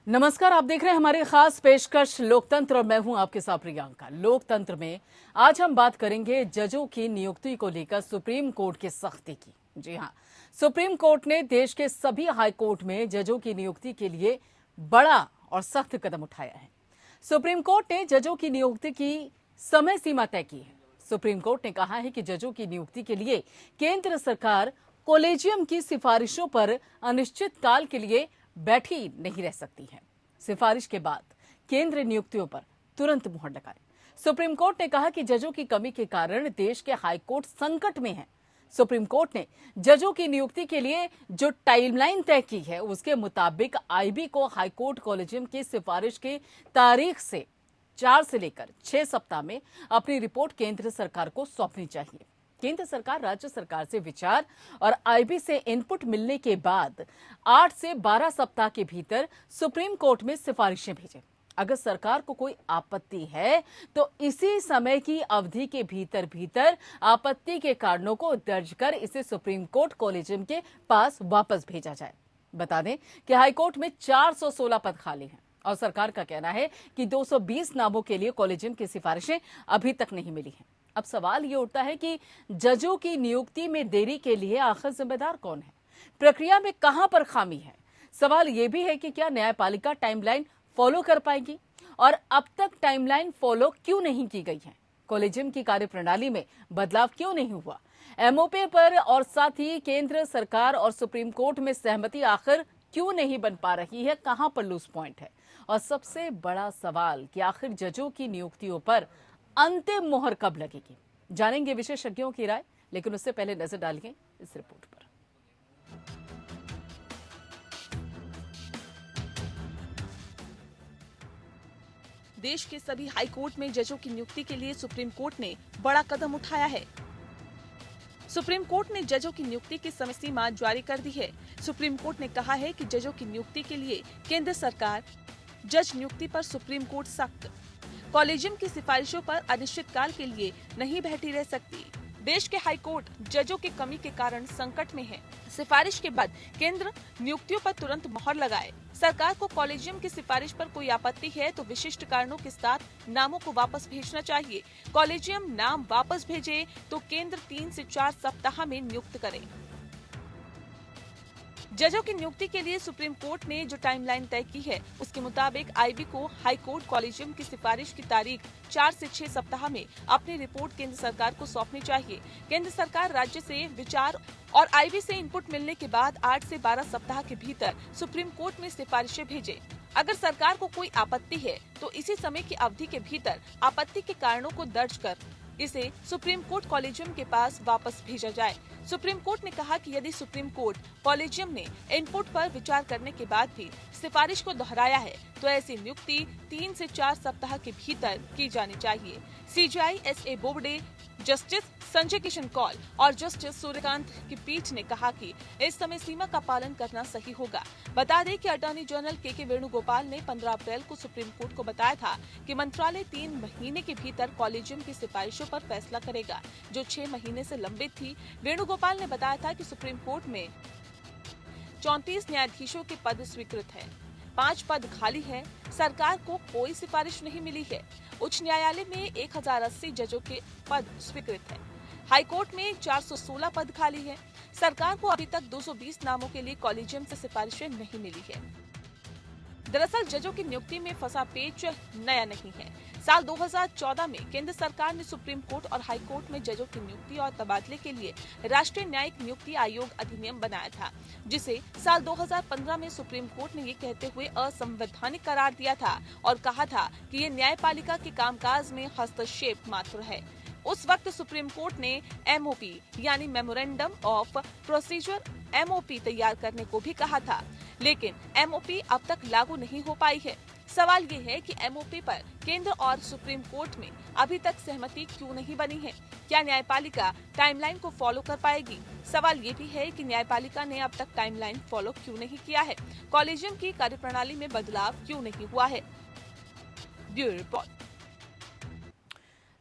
नमस्कार, आप देख रहे हैं हमारी खास पेशकश लोकतंत्र और मैं हूं आपके साथ प्रियंका। लोकतंत्र में आज हम बात करेंगे जजों की नियुक्ति को लेकर सुप्रीम कोर्ट की सख्ती की। जी हां, सुप्रीम कोर्ट ने देश के सभी हाई कोर्ट में जजों की नियुक्ति के लिए बड़ा और सख्त कदम उठाया है। सुप्रीम कोर्ट ने जजों की नियुक्ति की समय सीमा तय की है। सुप्रीम कोर्ट ने कहा है कि जजों की नियुक्ति के लिए केंद्र सरकार कॉलेजियम की सिफारिशों पर अनिश्चित काल के लिए बैठी नहीं रह सकती है। सिफारिश के बाद केंद्र नियुक्तियों पर तुरंत मुहर लगाए। सुप्रीम कोर्ट ने कहा कि जजों की कमी के कारण देश के हाई कोर्ट संकट में हैं। सुप्रीम कोर्ट ने जजों की नियुक्ति के लिए जो टाइमलाइन तय की है उसके मुताबिक आईबी को हाई कोर्ट कॉलेजियम की सिफारिश की तारीख से 4 से लेकर 6 सप्ताह में अपनी रिपोर्ट केंद्र सरकार को सौंपनी चाहिए। केंद्र सरकार राज्य सरकार से विचार और आईबी से इनपुट मिलने के बाद 8 से 12 सप्ताह के भीतर सुप्रीम कोर्ट में सिफारिशें भेजें। अगर सरकार को कोई आपत्ति है तो इसी समय की अवधि के भीतर आपत्ति के कारणों को दर्ज कर इसे सुप्रीम कोर्ट कॉलेजियम के पास वापस भेजा जाए। बता दें कि हाईकोर्ट में 416 पद खाली हैं और सरकार का कहना है कि 220 नामों के लिए कॉलेजियम की सिफारिशें अभी तक नहीं मिली हैं। अब सवाल ये उठता है कि जजों की नियुक्ति में देरी के लिए आखिर जिम्मेदार कौन है? प्रक्रिया में कहां पर खामी है? सवाल ये भी है कि क्या न्यायपालिका टाइमलाइन फॉलो कर पाएगी और अब तक टाइमलाइन फॉलो क्यों नहीं की गई है? कॉलेजियम की कार्यप्रणाली में बदलाव क्यों नहीं हुआ? एमओपी पर और साथ ही केंद्र सरकार और सुप्रीम कोर्ट में सहमति आखिर क्यों नहीं बन पा रही है? कहां पर लूज पॉइंट है? और सबसे बड़ा सवाल कि आखिर जजों की नियुक्तियों पर अंतिम मोहर कब लगेगी? जानेंगे विशेषज्ञों की राय, लेकिन उससे पहले नजर डालिए इस रिपोर्ट पर। देश के सभी हाई कोर्ट में जजों की नियुक्ति के लिए सुप्रीम कोर्ट ने बड़ा कदम उठाया है। सुप्रीम कोर्ट ने जजों की नियुक्ति की समय सीमा जारी कर दी है। सुप्रीम कोर्ट ने कहा है कि जजों की नियुक्ति के लिए केंद्र सरकार जज नियुक्ति पर सुप्रीम कोर्ट सख्त, कॉलेजियम की सिफारिशों पर अनिश्चितकाल के लिए नहीं बैठी रह सकती। देश के हाई कोर्ट जजों की कमी के कारण संकट में है। सिफारिश के बाद केंद्र नियुक्तियों पर तुरंत मोहर लगाए। सरकार को कॉलेजियम की सिफारिश पर कोई आपत्ति है तो विशिष्ट कारणों के साथ नामों को वापस भेजना चाहिए। कॉलेजियम नाम वापस भेजे तो केंद्र 3 से 4 सप्ताह में नियुक्त करे। जजों की नियुक्ति के लिए सुप्रीम कोर्ट ने जो टाइमलाइन तय की है उसके मुताबिक आईबी को हाई कोर्ट कॉलेजियम की सिफारिश की तारीख 4 से 6 सप्ताह में अपनी रिपोर्ट केंद्र सरकार को सौंपनी चाहिए। केंद्र सरकार राज्य से विचार और आईबी से इनपुट मिलने के बाद 8 से 12 सप्ताह के भीतर सुप्रीम कोर्ट में सिफारिशें भेजे। अगर सरकार को कोई आपत्ति है तो इसी समय की अवधि के भीतर आपत्ति के कारणों को दर्ज कर इसे सुप्रीम कोर्ट कॉलेजियम के पास वापस भेजा जाए। सुप्रीम कोर्ट ने कहा कि यदि सुप्रीम कोर्ट कॉलेजियम ने इनपुट पर विचार करने के बाद भी सिफारिश को दोहराया है तो ऐसी नियुक्ति 3 से 4 सप्ताह के भीतर की जानी चाहिए। CJI SA Bobde, justice Sanjay Kishan Kaul और जस्टिस सूर्यकांत की पीठ ने कहा कि इस समय सीमा का पालन करना सही होगा। बता दें कि अटॉर्नी जनरल के वेणुगोपाल ने 15 अप्रैल को सुप्रीम कोर्ट को बताया था कि मंत्रालय 3 महीने के भीतर कॉलेजियम की सिफारिशों पर फैसला करेगा, जो 6 महीने से लंबित थी। वेणुगोपाल ने बताया था कि सुप्रीम कोर्ट में 34 न्यायाधीशों के पद स्वीकृत है, 5 पद खाली है। सरकार को कोई सिफारिश नहीं मिली है। उच्च न्यायालय में 1080 जजों के पद स्वीकृत है। हाई कोर्ट में 416 पद खाली है। सरकार को अभी तक 220 नामों के लिए कॉलेजियम से सिफारिशें नहीं मिली है। दरअसल जजों की नियुक्ति में फंसा पेच नया नहीं है। साल 2014 में केंद्र सरकार ने सुप्रीम कोर्ट और हाई कोर्ट में जजों की नियुक्ति और तबादले के लिए राष्ट्रीय न्यायिक नियुक्ति आयोग अधिनियम बनाया था, जिसे साल 2015 में सुप्रीम कोर्ट ने ये कहते हुए असंवैधानिक करार दिया था और कहा था कि ये न्यायपालिका के कामकाज में हस्तक्षेप मात्र है। उस वक्त सुप्रीम कोर्ट ने एमओपी यानी मेमोरेंडम ऑफ प्रोसीजर एमओपी तैयार करने को भी कहा था, लेकिन एमओपी अब तक लागू नहीं हो पाई है। सवाल ये है कि एमओपी पर केंद्र और सुप्रीम कोर्ट में अभी तक सहमति क्यों नहीं बनी है? क्या न्यायपालिका टाइमलाइन को फॉलो कर पाएगी? सवाल ये भी है कि न्यायपालिका ने अब तक टाइमलाइन फॉलो क्यों नहीं किया है? कॉलेजियम की कार्यप्रणाली में बदलाव क्यों नहीं हुआ है? Bureau report.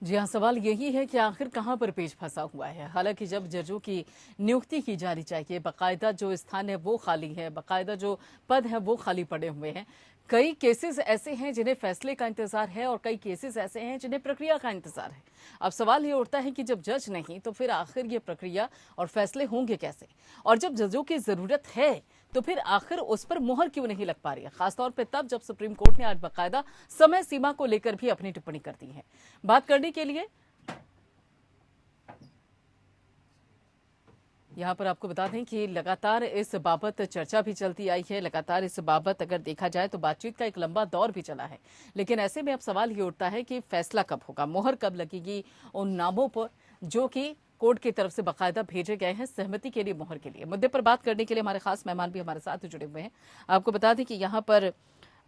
जी हाँ, सवाल यही है कि आखिर कहाँ पर पेच फंसा हुआ है। हालांकि जब जजों की नियुक्ति की जानी चाहिए, बाकायदा जो स्थान है वो खाली है, बाकायदा जो पद है वो खाली पड़े हुए हैं, कई केसेस ऐसे हैं जिन्हें फैसले का इंतजार है और कई केसेस ऐसे हैं जिन्हें प्रक्रिया का इंतजार है। अब सवाल ये उठता है कि जब जज नहीं तो फिर आखिर ये प्रक्रिया और फैसले होंगे कैसे, और जब जजों की जरूरत है तो फिर आखिर उस पर मुहर क्यों नहीं लग पा रही है, खासतौर पर तब जब सुप्रीम कोर्ट ने आज बाकायदा समय सीमा को लेकर भी अपनी टिप्पणी कर दी है। बात करने के लिए यहाँ पर आपको बता दें कि लगातार इस बाबत चर्चा भी चलती आई है। लगातार इस बाबत अगर देखा जाए तो बातचीत का एक लंबा दौर भी चला है, लेकिन ऐसे में अब सवाल ये उठता है कि फैसला कब होगा, मुहर कब लगेगी उन नामों पर जो कि कोर्ट की तरफ से बाकायदा भेजे गए हैं सहमति के लिए, मुहर के लिए। मुद्दे पर बात करने के लिए हमारे खास मेहमान भी हमारे साथ जुड़े हुए हैं। आपको बता दें कि यहाँ पर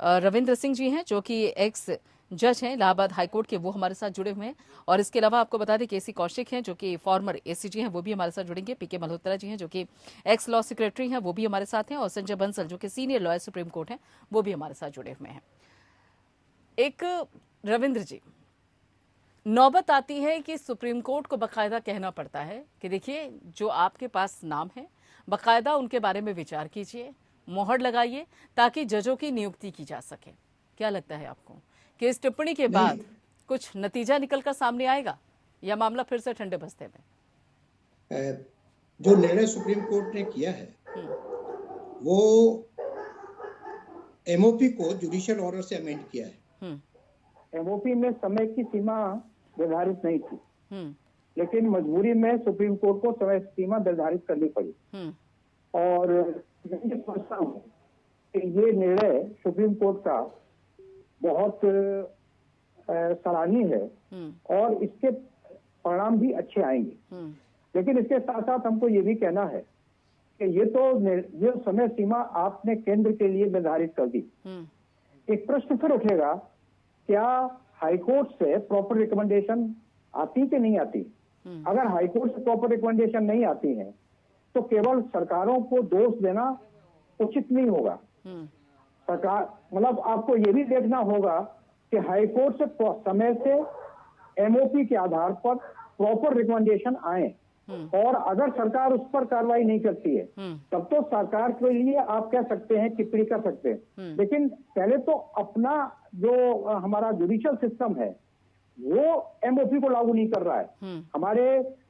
रविंद्र सिंह जी हैं जो कि एक्स जज हैं इलाहाबाद हाईकोर्ट के, वो हमारे साथ जुड़े हुए हैं। और इसके अलावा आपको बता दें केसी कौशिक हैं जो कि फॉर्मर एसीजी हैं, वो भी हमारे साथ जुड़ेंगे। पीके मल्होत्रा जी हैं जो कि एक्स लॉ सेक्रेटरी हैं, वो भी हमारे साथ हैं। और संजय बंसल जो कि सीनियर लॉयर सुप्रीम कोर्ट हैं, वो भी हमारे साथ जुड़े हुए हैं। एक रविंद्र जी, नौबत आती है कि सुप्रीम कोर्ट को बाकायदा कहना पड़ता है कि देखिए जो आपके पास नाम है बाकायदा उनके बारे में विचार कीजिए, मोहर लगाइए ताकि जजों की नियुक्ति की जा सके। क्या लगता है आपको कि इस टिप्पणी के बाद कुछ नतीजा निकलकर सामने आएगा या मामला फिर से ठंडे बस्ते में? जो निर्णय सुप्रीम कोर्ट ने किया है वो एमओपी को जुडिशियल ऑर्डर से अमेंड किया है। एमओपी में समय की सीमा निर्धारित नहीं थी, लेकिन मजबूरी में सुप्रीम कोर्ट को समय सीमा निर्धारित करनी पड़ी। और मैं ये समझता हूँ कि ये निर्णय सुप्रीम कोर्ट का बहुत सराहनीय है और इसके परिणाम भी अच्छे आएंगे। लेकिन इसके साथ साथ हमको ये भी कहना है कि ये समय सीमा आपने केंद्र के लिए निर्धारित कर दी। एक प्रश्न फिर उठेगा, क्या हाईकोर्ट से प्रॉपर रिकमेंडेशन आती कि नहीं आती? अगर हाईकोर्ट से प्रॉपर रिकमेंडेशन नहीं आती है तो केवल सरकारों को दोष देना उचित नहीं होगा। सरकार मतलब आपको ये भी देखना होगा कि हाईकोर्ट से समय से एमओपी के आधार पर प्रॉपर रिकमेंडेशन आए, और अगर सरकार उस पर कार्रवाई नहीं करती है तब तो सरकार के लिए आप कह सकते हैं, टिप्पणी कर सकते हैं। लेकिन पहले तो अपना जो हमारा जुडिशियल सिस्टम है वो एमओपी को लागू नहीं कर रहा है। हमारे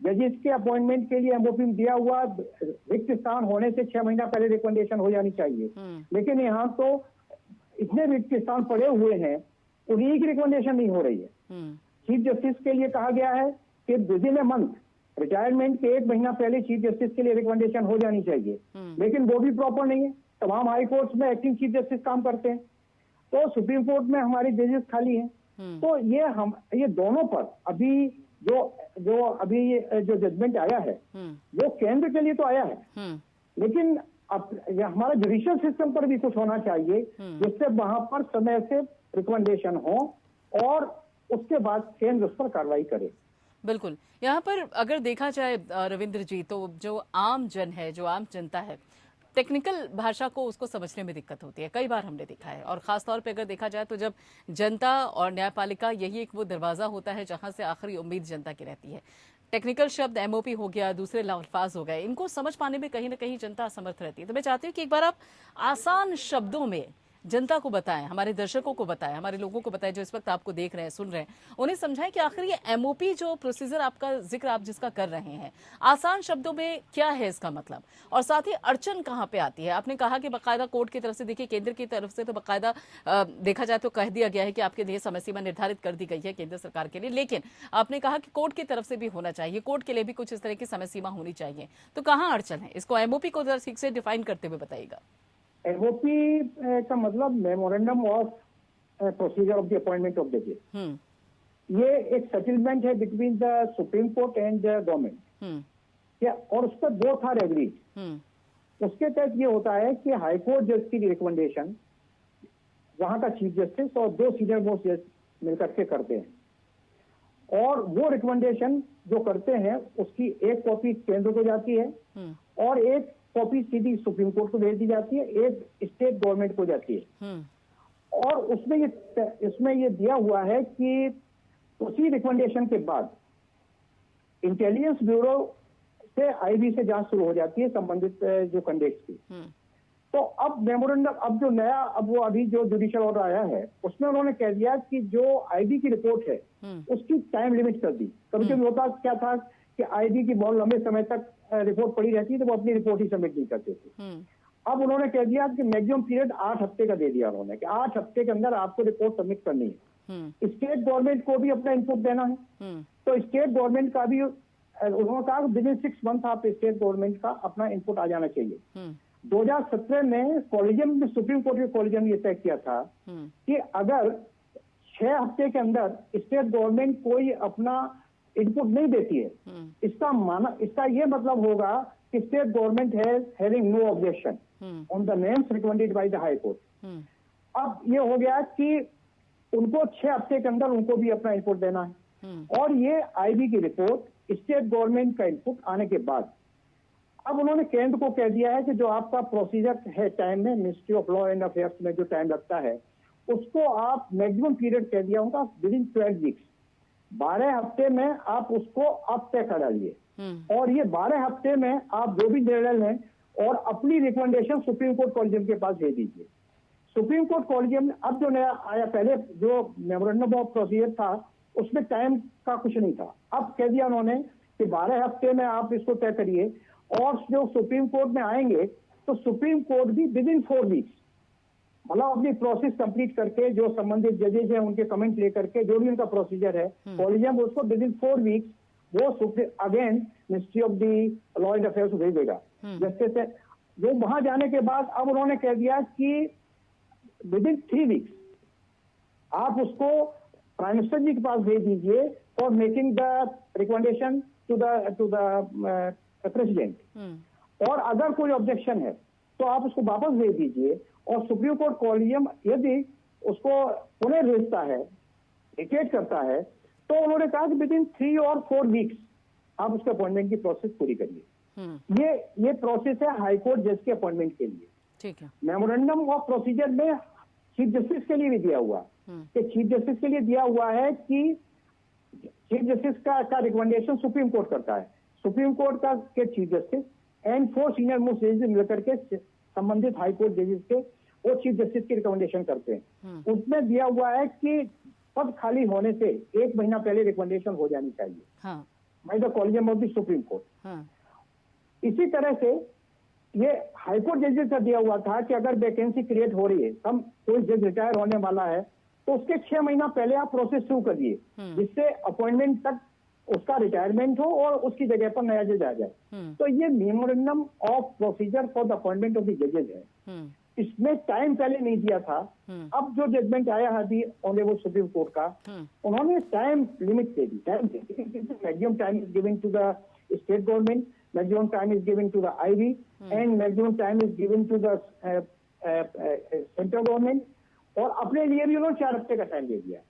जजेस के अपॉइंटमेंट के लिए एमओपी में दिया हुआ रिक्त स्थान होने से 6 महीना पहले रिकमेंडेशन हो जानी चाहिए, लेकिन यहाँ तो इतने रिक्त स्थान पड़े हुए हैं उन्हीं की रिकमेंडेशन नहीं हो रही है। चीफ जस्टिस के लिए कहा गया है कि with in a month, retirement के 1 महीना पहले चीफ जस्टिस के लिए रिकमेंडेशन हो जानी चाहिए, लेकिन वो भी प्रॉपर नहीं है। तमाम हाई कोर्ट्स में एक्टिंग चीफ जस्टिस काम करते हैं, तो सुप्रीम कोर्ट में हमारी जजेस खाली हैं। तो ये दोनों पर अभी जो जजमेंट आया है वो केंद्र के लिए तो आया है, लेकिन अब हमारा जुडिशियल सिस्टम पर भी कुछ होना चाहिए जिससे वहां पर समय से रिकमेंडेशन हो और उसके बाद केंद्र उस पर कार्रवाई करे। बिल्कुल। यहाँ पर अगर देखा जाए रविंद्र जी, तो जो आम जन है, जो आम जनता है, टेक्निकल भाषा को उसको समझने में दिक्कत होती है, कई बार हमने देखा है। और खास तौर पे अगर देखा जाए तो जब जनता और न्यायपालिका, यही एक वो दरवाजा होता है जहां से आखिरी उम्मीद जनता की रहती है। टेक्निकल शब्द एमओपी हो गया, दूसरे अल्फाज हो गए, इनको समझ पाने में कहीं ना कहीं जनता असमर्थ रहती है। तो मैं चाहती हूँ कि एक बार आप आसान शब्दों में जनता को बताएं, हमारे दर्शकों को बताएं, हमारे लोगों को बताएं जो इस वक्त आपको देख रहे हैं, सुन रहे हैं, उन्हें समझाएं कि आखिर ये एमओपी जो प्रोसीजर आपका जिक्र आप जिसका कर रहे हैं, आसान शब्दों में क्या है इसका मतलब, और साथ ही अड़चन कहाँ पे आती है। आपने कहा कि बाकायदा कोर्ट की तरफ से, देखिए केंद्र की तरफ से तो बाकायदा देखा जाए तो कह दिया गया है कि आपके लिए समय सीमा निर्धारित कर दी गई है केंद्र सरकार के लिए, लेकिन आपने कहा कि कोर्ट की तरफ से भी होना चाहिए, कोर्ट के लिए भी कुछ इस तरह की समय सीमा होनी चाहिए। तो कहाँ अड़चन है, इसको एमओपी को ठीक से डिफाइन करते हुए बताइएगा। एमओपी का मतलब memorandum of procedure of the appointment of जजेस। ये एक सेटलमेंट है between the supreme court and the government, और उस पर बोथ आर एग्रीड। उसके तहत ये होता है कि हाई कोर्ट जज की रिकमेंडेशन वहां का चीफ जस्टिस और 2 सीनियर मोस्ट जज मिलकर के करते हैं, और वो रिकमेंडेशन जो करते हैं उसकी एक कॉपी केंद्र को जाती है और एक कॉपी सीधी सुप्रीम कोर्ट को भेज दी जाती है, एक स्टेट गवर्नमेंट को जाती है। और इसमें ये दिया हुआ है कि उसी रिकमेंडेशन के बाद इंटेलिजेंस ब्यूरो से आईबी से जांच शुरू हो जाती है संबंधित जो कैंडिडेट्स की। तो अब मेमोरेंडम, अब जो नया, अब वो अभी जो जुडिशियल ऑर्डर आया है उसमें उन्होंने कह दिया कि जो आईबी की रिपोर्ट है उसकी टाइम लिमिट कर दी। कभी कभी होता क्या था कि आईबी की बहुत लंबे समय तक रिपोर्ट पड़ी रहती है तो वो अपनी रिपोर्ट ही सबमिट नहीं करते थे। अब उन्होंने कह दिया कि मैक्सिमम पीरियड 8 हफ्ते का दे दिया उन्होंने कि 8 हफ्ते के अंदर आपको रिपोर्ट सबमिट करनी है। स्टेट गवर्नमेंट को भी अपना इनपुट देना है, तो स्टेट गवर्नमेंट का भी उन्होंने कहा विद इन 6 मंथ आप स्टेट गवर्नमेंट का अपना इनपुट आ जाना चाहिए। 2017 में कॉलेजियम में, सुप्रीम कोर्ट के कॉलेजियम ने तय किया था कि अगर 6 हफ्ते के अंदर स्टेट गवर्नमेंट कोई अपना इनपुट नहीं देती है, इसका ये मतलब होगा कि state government has having no objection on the names recommended by the high court. अब ये हो गया कि उनको 6 हफ्ते के अंदर उनको भी अपना इनपुट देना है, और ये आईबी की रिपोर्ट स्टेट गवर्नमेंट का इनपुट आने के बाद अब उन्होंने केंद्र को कह दिया है कि जो आपका प्रोसीजर है टाइम में, ministry of law and affairs में जो टाइम लगता है उसको आप मैक्सिमम पीरियड कह दिया होगा विद इन 12 वीक्स, 12 हफ्ते में आप उसको अब तय कर डालिए, और ये 12 हफ्ते में आप जो भी निर्णय लें और अपनी रिकमेंडेशन सुप्रीम कोर्ट कॉलेजियम के पास भेज दीजिए। सुप्रीम कोर्ट कॉलेजियम ने अब जो नया आया, पहले जो मेमोरेंडम ऑफ प्रोसीजर था उसमें टाइम का कुछ नहीं था, अब कह दिया उन्होंने कि 12 हफ्ते में आप इसको तय करिए, और जो सुप्रीम कोर्ट में आएंगे तो सुप्रीम कोर्ट भी विद इन 4 वीक्स, मतलब अपनी प्रोसेस कंप्लीट करके जो संबंधित जजेज हैं उनके कमेंट लेकर के जो भी उनका प्रोसीजर है कॉलेजियम उसको विद इन 4 वीक्स वो again ministry of the law and affairs भेज देगा। जैसे से जो वहां जाने के बाद अब उन्होंने कह दिया कि विद इन 3 वीक्स आप उसको प्राइम मिनिस्टर जी के पास भेज दीजिए for making the recommendation to the president, और अगर कोई ऑब्जेक्शन है तो आप उसको वापस भेज दीजिए, और सुप्रीम कोर्ट कॉलेजियम यदि उसको पुनः भेजता है, वेकेट करता है, तो उन्होंने कहा कि विद इन 3 और 4 वीक्स आप उसके अपॉइंटमेंट की प्रोसेस पूरी करिए। ये प्रोसेस है हाई कोर्ट जज के अपॉइंटमेंट के लिए। ठीक है। मेमोरेंडम ऑफ प्रोसीजर में चीफ जस्टिस के लिए भी दिया हुआ कि चीफ जस्टिस के लिए दिया हुआ है कि चीफ जस्टिस का रिकमेंडेशन सुप्रीम कोर्ट करता है, सुप्रीम कोर्ट का के chief justice and 4 senior most जजेस मिलकर के संबंधित हाई कोर्ट जजेस के वो चीफ जस्टिस की रिकमेंडेशन करते हैं। उसमें दिया हुआ है कि पद खाली होने से 1 महीना पहले रिकमेंडेशन हो जानी चाहिए by the collegium of the supreme court. इसी तरह से ये हाई कोर्ट जजेस का दिया हुआ था कि अगर वैकेंसी क्रिएट हो रही है, कोई जज रिटायर होने वाला है, तो उसके 6 महीना पहले आप प्रोसेस शुरू करिए जिससे अपॉइंटमेंट तक उसका रिटायरमेंट हो और उसकी जगह पर नया जज आ जाए। तो ये memorandum of procedure for the appointment of the जजेस है। इसमें टाइम पहले नहीं दिया था। अब जो जजमेंट आया है अभी ऑनरेबल सुप्रीम कोर्ट का, उन्होंने टाइम लिमिट दे दी। Maximum time is given to the state government, maximum time is given to the IB, and maximum time is given to the central government, और अपने लिए भी उन्होंने 4 हफ्ते का टाइम दे दिया।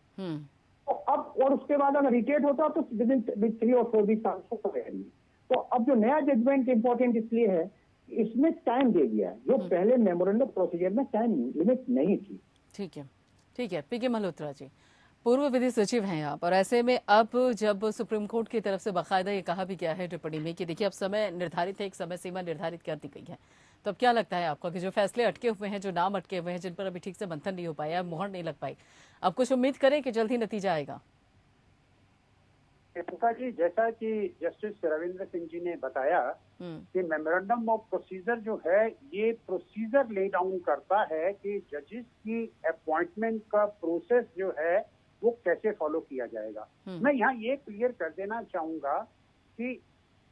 तो अब और उसके बाद अगर रिटेट होता तो विद इन 3 और 4 वीक्स आपको करेंगे। तो अब जो नया जजमेंट इंपॉर्टेंट इसलिए है, इसमें टाइम दे दिया है, जो पहले मेमोरेंडम प्रोसीजर में टाइम लिमिट नहीं थी। ठीक है, ठीक है। पीके मल्होत्रा जी, पूर्व विधि सचिव हैं आप, और ऐसे में अब जब सुप्रीम कोर्ट की तरफ से बाकायदा ये कहा भी गया है टिप्पणी में कि देखिए अब समय निर्धारित है, एक समय सीमा निर्धारित कर दी गई है, तो अब क्या लगता है आपको कि जो फैसले अटके हुए हैं, जो नाम अटके हुए हैं, जिन पर अभी ठीक से मंथन नहीं हो पाया, मोहर नहीं लग पाई, अब कुछ उम्मीद करें कि जल्द ही नतीजा आएगा? प्रियंका जी, जैसा कि जस्टिस रविंद्र सिंह जी ने बताया कि मेमोरेंडम ऑफ प्रोसीजर जो है ये प्रोसीजर ले डाउन करता है कि जजेस की अपॉइंटमेंट का प्रोसेस जो है वो कैसे फॉलो किया जाएगा। मैं यहाँ ये क्लियर कर देना चाहूंगा कि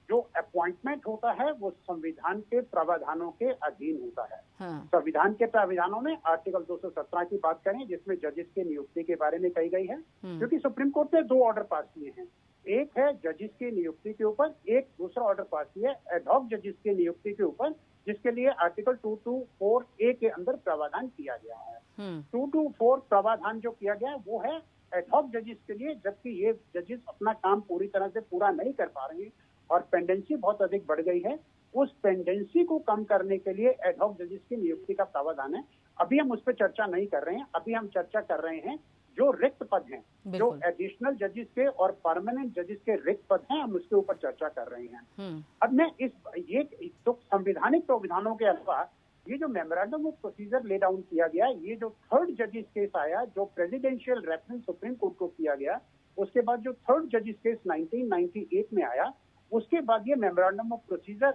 जो अपॉइंटमेंट होता है वो संविधान के प्रावधानों के अधीन होता है। संविधान के प्रावधानों में आर्टिकल 217 की बात करें जिसमें जजेस की नियुक्ति के बारे में कही गई है, क्योंकि सुप्रीम कोर्ट ने 2 ऑर्डर पास किए हैं। एक है जजेस की नियुक्ति के ऊपर, एक दूसरा ऑर्डर पास किया है एडहॉक जजेस की नियुक्ति के ऊपर, जिसके लिए आर्टिकल 224A के अंदर प्रावधान किया गया है। 224 प्रावधान जो किया गया है वो है एडहॉक जजेस के लिए, जबकि ये जजेस अपना काम पूरी तरह से पूरा नहीं कर पा रहे हैं और पेंडेंसी बहुत अधिक बढ़ गई है। उस पेंडेंसी को कम करने के लिए एडहॉक जजेस की नियुक्ति का प्रावधान है। अभी हम उस पर चर्चा नहीं कर रहे हैं, अभी हम चर्चा कर रहे हैं जो रिक्त पद हैं, जो एडिशनल जजेस के और परमानेंट जजेस के रिक्त पद हैं, हम उसके ऊपर चर्चा कर रहे हैं। अब मैं ये तो संवैधानिक प्रावधानों के अलावा ये जो memorandum of procedure lay down किया गया, ये जो थर्ड जजिस केस आया, जो प्रेसिडेंशियल रेफरेंस सुप्रीम कोर्ट को किया गया, उसके बाद जो थर्ड जजिस केस 1998 में आया, उसके बाद ये मेमोरेंडम ऑफ प्रोसीजर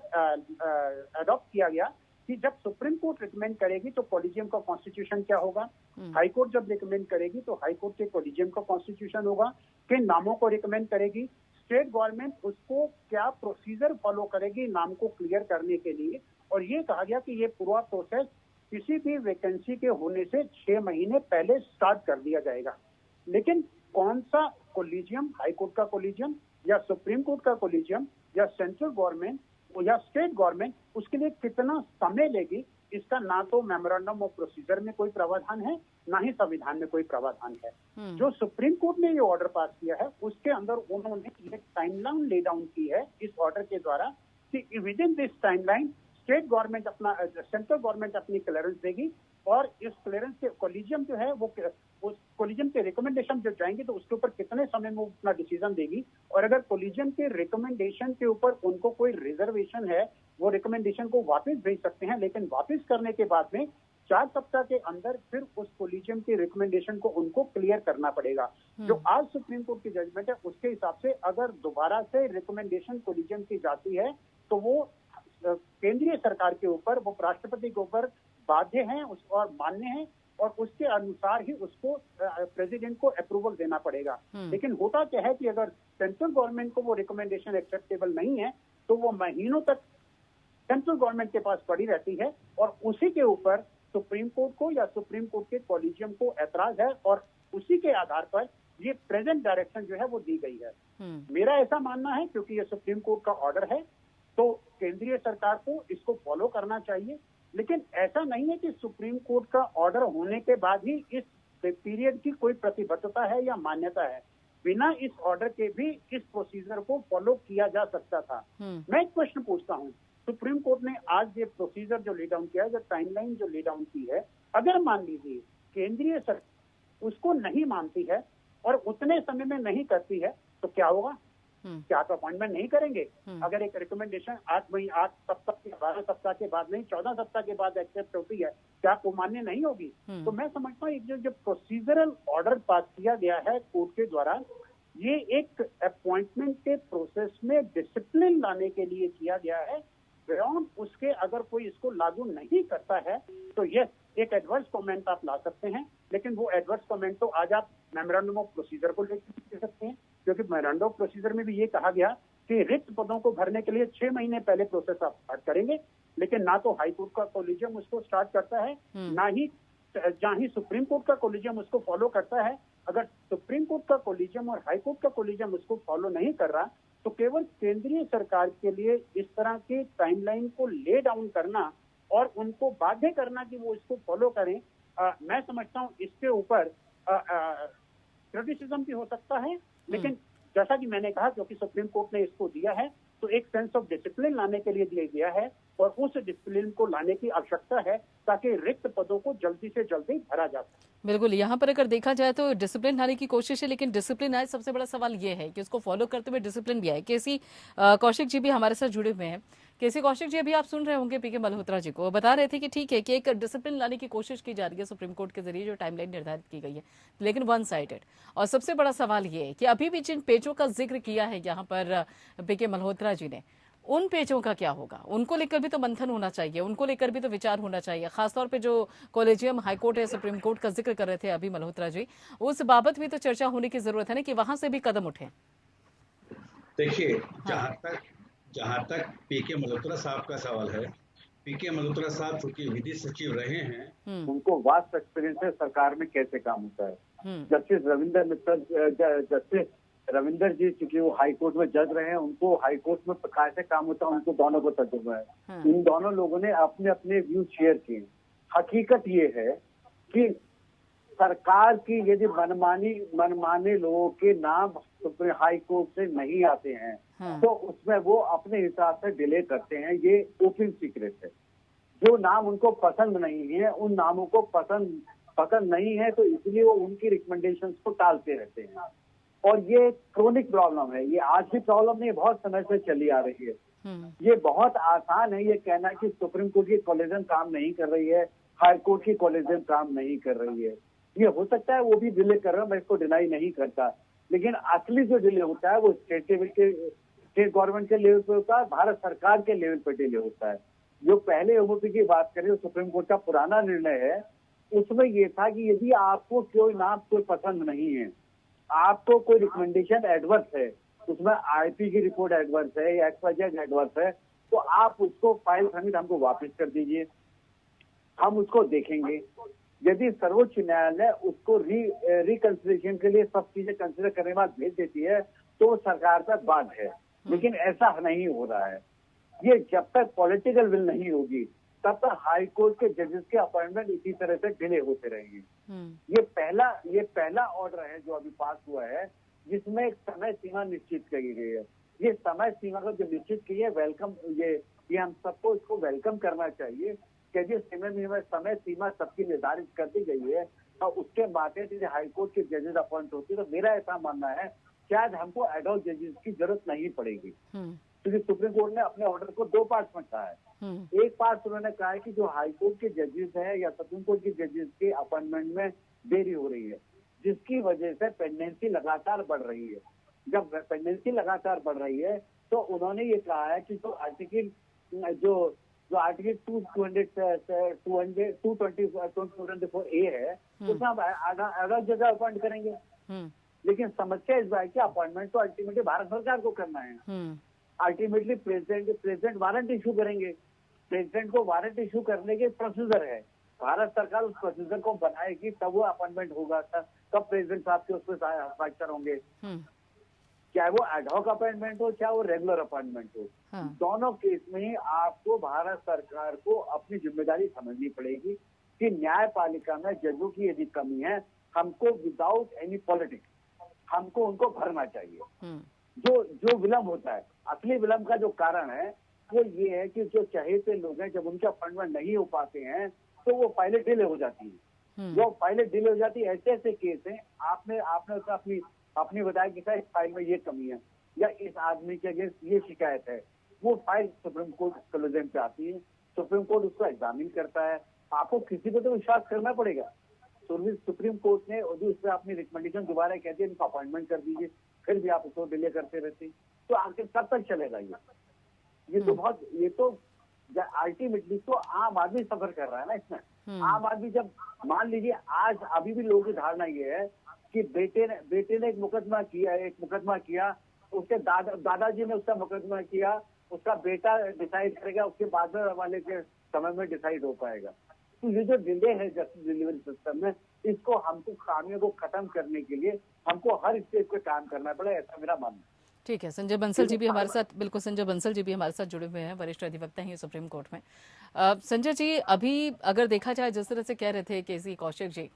अडॉप्ट किया गया कि जब सुप्रीम कोर्ट रिकमेंड करेगी तो कॉलेजियम का कॉन्स्टिट्यूशन क्या होगा, हाई कोर्ट जब रिकमेंड करेगी तो हाई कोर्ट के कॉलेजियम का कॉन्स्टिट्यूशन होगा, किन नामों को रिकमेंड करेगी, स्टेट गवर्नमेंट उसको क्या प्रोसीजर फॉलो करेगी नाम को क्लियर करने के लिए। और ये कहा गया कि ये पूरा प्रोसेस किसी भी वैकेंसी के होने से 6 महीने पहले स्टार्ट कर दिया जाएगा। लेकिन कौन सा कॉलेजियम, हाई कोर्ट का कॉलेजियम या सुप्रीम कोर्ट का कॉलेजियम या सेंट्रल गवर्नमेंट या स्टेट गवर्नमेंट, उसके लिए कितना समय लेगी, इसका ना तो मेमोरेंडम ऑफ प्रोसीजर में कोई प्रावधान है, ना ही संविधान में कोई प्रावधान है। जो सुप्रीम कोर्ट ने ये ऑर्डर पास किया है उसके अंदर उन्होंने ये टाइमलाइन ले डाउन की है इस ऑर्डर के द्वारा कि with in this timeline state government अपना, सेंट्रल गवर्नमेंट अपनी क्लियरेंस देगी और इस क्लियरेंस के कॉलेजियम जो है वो उस कॉलेजियम के रिकमेंडेशन जो जाएंगे तो उसके ऊपर कितने समय में वो अपना डिसीजन देगी। और अगर कॉलेजियम के रिकमेंडेशन के ऊपर उनको कोई रिजर्वेशन है, वो रिकमेंडेशन को वापस भेज सकते हैं, लेकिन वापस करने के बाद में 4 सप्ताह के अंदर फिर उस कॉलेजियम के रिकमेंडेशन को उनको क्लियर करना पड़ेगा। जो आज सुप्रीम कोर्ट की जजमेंट है उसके हिसाब से अगर दोबारा से रिकमेंडेशन कॉलेजियम की जाती है तो वो केंद्रीय सरकार के ऊपर, वो राष्ट्रपति के ऊपर बाध्य हैं और मान्य हैं और उसके अनुसार ही उसको प्रेसिडेंट को अप्रूवल देना पड़ेगा। लेकिन होता क्या है कि अगर सेंट्रल गवर्नमेंट को वो रिकमेंडेशन एक्सेप्टेबल नहीं है तो वो महीनों तक सेंट्रल गवर्नमेंट के पास पड़ी रहती है और उसी के ऊपर सुप्रीम कोर्ट को या सुप्रीम कोर्ट के कॉलेजियम को ऐतराज है और उसी के आधार पर ये प्रेजेंट डायरेक्शन जो है वो दी गई है। मेरा ऐसा मानना है क्योंकि ये सुप्रीम कोर्ट का ऑर्डर है तो केंद्रीय सरकार को इसको फॉलो करना चाहिए। लेकिन ऐसा नहीं है कि सुप्रीम कोर्ट का ऑर्डर होने के बाद ही इस पीरियड की कोई प्रतिबद्धता है या मान्यता है। बिना इस ऑर्डर के भी इस प्रोसीजर को फॉलो किया जा सकता था। मैं एक प्रश्न पूछता हूँ, सुप्रीम कोर्ट ने आज ये प्रोसीजर जो ले डाउन किया है, जो टाइमलाइन जो ले डाउन की है, अगर मान लीजिए केंद्रीय सरकार उसको नहीं मानती है और उतने समय में नहीं करती है तो क्या होगा? क्या आप अपॉइंटमेंट नहीं करेंगे? अगर एक रिकमेंडेशन 8 सप्ताह के 12 सप्ताह के बाद नहीं 14 सप्ताह के बाद एक्सेप्ट होती है, क्या आपको मान्य नहीं होगी? तो मैं समझता हूँ जो प्रोसीजरल ऑर्डर पास किया गया है कोर्ट के द्वारा, ये एक अपॉइंटमेंट के प्रोसेस में डिसिप्लिन लाने के लिए किया गया है। बियॉन्ड उसके अगर कोई इसको लागू नहीं करता है तो यस, एक एडवर्स कमेंट आप ला सकते हैं, लेकिन वो एडवर्स कमेंट तो आज आप मेमोरेंडम ऑफ प्रोसीजर को लेकर दे सकते हैं, क्योंकि मेमोरेंडम ऑफ प्रोसीजर में भी ये कहा गया कि रिक्त पदों को भरने के लिए 6 महीने पहले प्रोसेस आप स्टार्ट करेंगे। लेकिन ना तो हाई कोर्ट का कॉलेजियम उसको स्टार्ट करता है, ना ही जहां ही सुप्रीम कोर्ट का कॉलेजियम उसको फॉलो करता है। अगर सुप्रीम कोर्ट का कॉलेजियम और हाई कोर्ट का कॉलेजियम उसको फॉलो नहीं कर रहा तो केवल केंद्रीय सरकार के लिए इस तरह की टाइमलाइन को ले डाउन करना और उनको बाध्य करना कि वो इसको फॉलो करें, मैं समझता हूँ इसके ऊपर क्रिटिसिज्म भी हो सकता है। लेकिन जैसा कि मैंने कहा, क्योंकि सुप्रीम कोर्ट ने इसको दिया है तो एक सेंस ऑफ डिसिप्लिन लाने के लिए दिया गया है और उस डिसिप्लिन को लाने की आवश्यकता है ताकि रिक्त पदों को जल्दी से जल्दी भरा जा सके। बिल्कुल, यहाँ पर अगर देखा जाए तो डिसिप्लिन लाने की कोशिश है, लेकिन डिसिप्लिन आए, सबसे बड़ा सवाल ये है कि उसको फॉलो करते हुए डिसिप्लिन भी आए। केसी कौशिक जी भी हमारे साथ जुड़े हुए हैं। केसी कौशिक जी, अभी आप सुन रहे होंगे पीके मल्होत्रा जी को, बता रहे थे कि ठीक है कि एक डिसिप्लिन लाने की कोशिश की जा रही है सुप्रीम कोर्ट के जरिए जो टाइमलाइन निर्धारित की गई है, लेकिन वन साइडेड। और सबसे बड़ा सवाल ये है कि अभी भी जिन पेचों का जिक्र किया है यहाँ पर पीके मल्होत्रा जी ने, उन पेचों का क्या होगा? उनको लेकर भी तो मंथन होना चाहिए, उनको लेकर भी तो विचार होना चाहिए। खासतौर पे जो कॉलेजियम, हाईकोर्ट है, सुप्रीम कोर्ट का जिक्र कर रहे थे अभी मल्होत्रा जी, उस बाबत भी तो चर्चा होने की जरूरत है ना कि वहां से भी कदम उठे। देखिए, जहाँ तक पीके मल्होत्रा साहब का सवाल है, पीके मल्होत्रा साहब चूंकि विधि सचिव रहे हैं, उनको वास्ट एक्सपीरियंस है सरकार में कैसे काम होता है। जस्टिस रविंदर जी चूंकि वो हाई कोर्ट में जज रहे हैं, उनको हाई कोर्ट में कैसे काम होता है उनको दोनों को तजुर्बा है। इन दोनों लोगों ने अपने अपने व्यू शेयर किए। हकीकत ये है कि सरकार की यदि मनमाने लोगों के नाम सुप्रीम हाई कोर्ट से नहीं आते हैं तो उसमें वो अपने हिसाब से डिले करते हैं। ये ओपन सीक्रेट है। जो नाम उनको पसंद नहीं है, उन नामों को पसंद नहीं है तो इसलिए वो उनकी रिकमेंडेशंस को टालते रहते हैं। और ये क्रोनिक प्रॉब्लम है, ये आज की प्रॉब्लम नहीं, बहुत समय से चली आ रही है। ये बहुत आसान है ये कहना कि सुप्रीम कोर्ट की कॉलेजियम काम नहीं कर रही है, हाई कोर्ट की कॉलेजियम काम नहीं कर रही है। ये हो सकता है वो भी डिले कर रहा है, मैं इसको डिनाई नहीं करता, लेकिन असली जो डिले होता है वो स्टेट गवर्नमेंट के लेवल पे होता है, भारत सरकार के लेवल पे डिले होता है। जो पहले एमओपी की बात करें, सुप्रीम कोर्ट का पुराना निर्णय है, उसमें ये था कि यदि आपको कोई नाम कोई पसंद नहीं है, आपको कोई रिकमेंडेशन एडवर्स है, उसमें आईपी की रिपोर्ट एडवर्स है या एक्सवाइजेड एडवर्स है, तो आप उसको फाइल समेत हमको वापस कर दीजिए, हम उसको देखेंगे। यदि सर्वोच्च न्यायालय उसको रिकंसिडरेशन के लिए सब चीजें कंसिडर करने के बाद भेज देती है तो वो सरकार पर बात है, लेकिन ऐसा नहीं हो रहा है। ये जब तक पॉलिटिकल विल नहीं होगी तब तक हाई कोर्ट के जजेस के अपॉइंटमेंट इसी तरह से डिले होते रहेंगे। ये पहला ऑर्डर है जो अभी पास हुआ है जिसमें एक समय सीमा निश्चित की गई है। ये समय सीमा को जो निश्चित की है, वेलकम, ये हम सबको इसको वेलकम करना चाहिए कि जिस समय सीमा सबकी निर्धारित कर दी गई है और उसके बाद हाई कोर्ट के जजेस अपॉइंट होती है। तो मेरा ऐसा मानना है शायद हमको एडॉल्ट जजेस की जरूरत नहीं पड़ेगी, क्योंकि सुप्रीम कोर्ट ने अपने ऑर्डर को 2 पार्ट में कहा है। एक पार्ट उन्होंने कहा है कि जो हाई कोर्ट के जजेस हैं या सुप्रीम कोर्ट के जजेस के अपॉइंटमेंट में देरी हो रही है, जिसकी वजह से पेंडेंसी लगातार बढ़ रही है। जब पेंडेंसी लगातार बढ़ रही है तो उन्होंने ये कहा है कि जो आर्टिकल 224A है उसमें हम एडॉल्ट जज अपॉइंट करेंगे, लेकिन समस्या इस बात की अपॉइंटमेंट तो अल्टीमेटली भारत सरकार को करना है। अल्टीमेटली प्रेसिडेंट वारंट इशू करेंगे, प्रेसिडेंट को वारंट इशू करने के प्रोसीजर है, भारत सरकार उस प्रोसीजर को बनाएगी तब वो अपॉइंटमेंट होगा, तब प्रेसिडेंट साहब के उस पर हस्ताक्षर होंगे। चाहे वो एडहॉक अपॉइंटमेंट हो चाहे वो रेगुलर अपॉइंटमेंट हो, दोनों केस में ही आपको भारत सरकार को अपनी जिम्मेदारी समझनी पड़ेगी कि न्यायपालिका में जजों की यदि कमी है, हमको विदाउट एनी पॉलिटिक्स हमको उनको भरना चाहिए। जो विलंब होता है, असली विलंब का जो कारण है वो ये है कि जो चहेते लोग हैं जब उनके अपॉइंटमेंट नहीं हो पाते हैं तो वो फाइलें डिले हो जाती है। जो फाइलें डिले हो जाती है, ऐसे ऐसे केस हैं, आपने अपनी बताया कि इस फाइल में ये कमी है या इस आदमी के अगेंस्ट ये शिकायत है, वो फाइल सुप्रीम कोर्ट कॉलेजियम पे आती है, सुप्रीम कोर्ट उसको एग्जामिन करता है। आपको किसी को तो विश्वास करना पड़ेगा। सुप्रीम कोर्ट ने उस पर अपनी रिकमेंडेशन दोबारा कहती है इनको अपॉइंटमेंट कर दीजिए, फिर भी आप उसको डिले करते रहते, तो आखिर कब तक चलेगा ये तो अल्टीमेटली तो आम आदमी सफर कर रहा है ना इसमें। आम आदमी जब मान लीजिए आज अभी भी लोगों की धारणा ये है कि बेटे ने एक मुकदमा किया, उसके दादाजी ने उसका मुकदमा किया, उसका बेटा डिसाइड करेगा, उसके बाद वाले के समय में डिसाइड हो पाएगा। तो ये जो डिले है जस्टिस डिलीवरी सिस्टम में, इसको हमको खामियों को खत्म करने के लिए हमको हर स्टेज पे काम करना पड़े, ऐसा मेरा मानना है। ठीक है, संजय बंसल जी भी हमारे साथ, बिल्कुल संजय बंसल जी भी हमारे साथ जुड़े हुए हैं, वरिष्ठ अधिवक्ता हैं सुप्रीम कोर्ट में। संजय जी, अभी अगर देखा जाए जिस तरह से कह रहे थे केसी कौशिक जी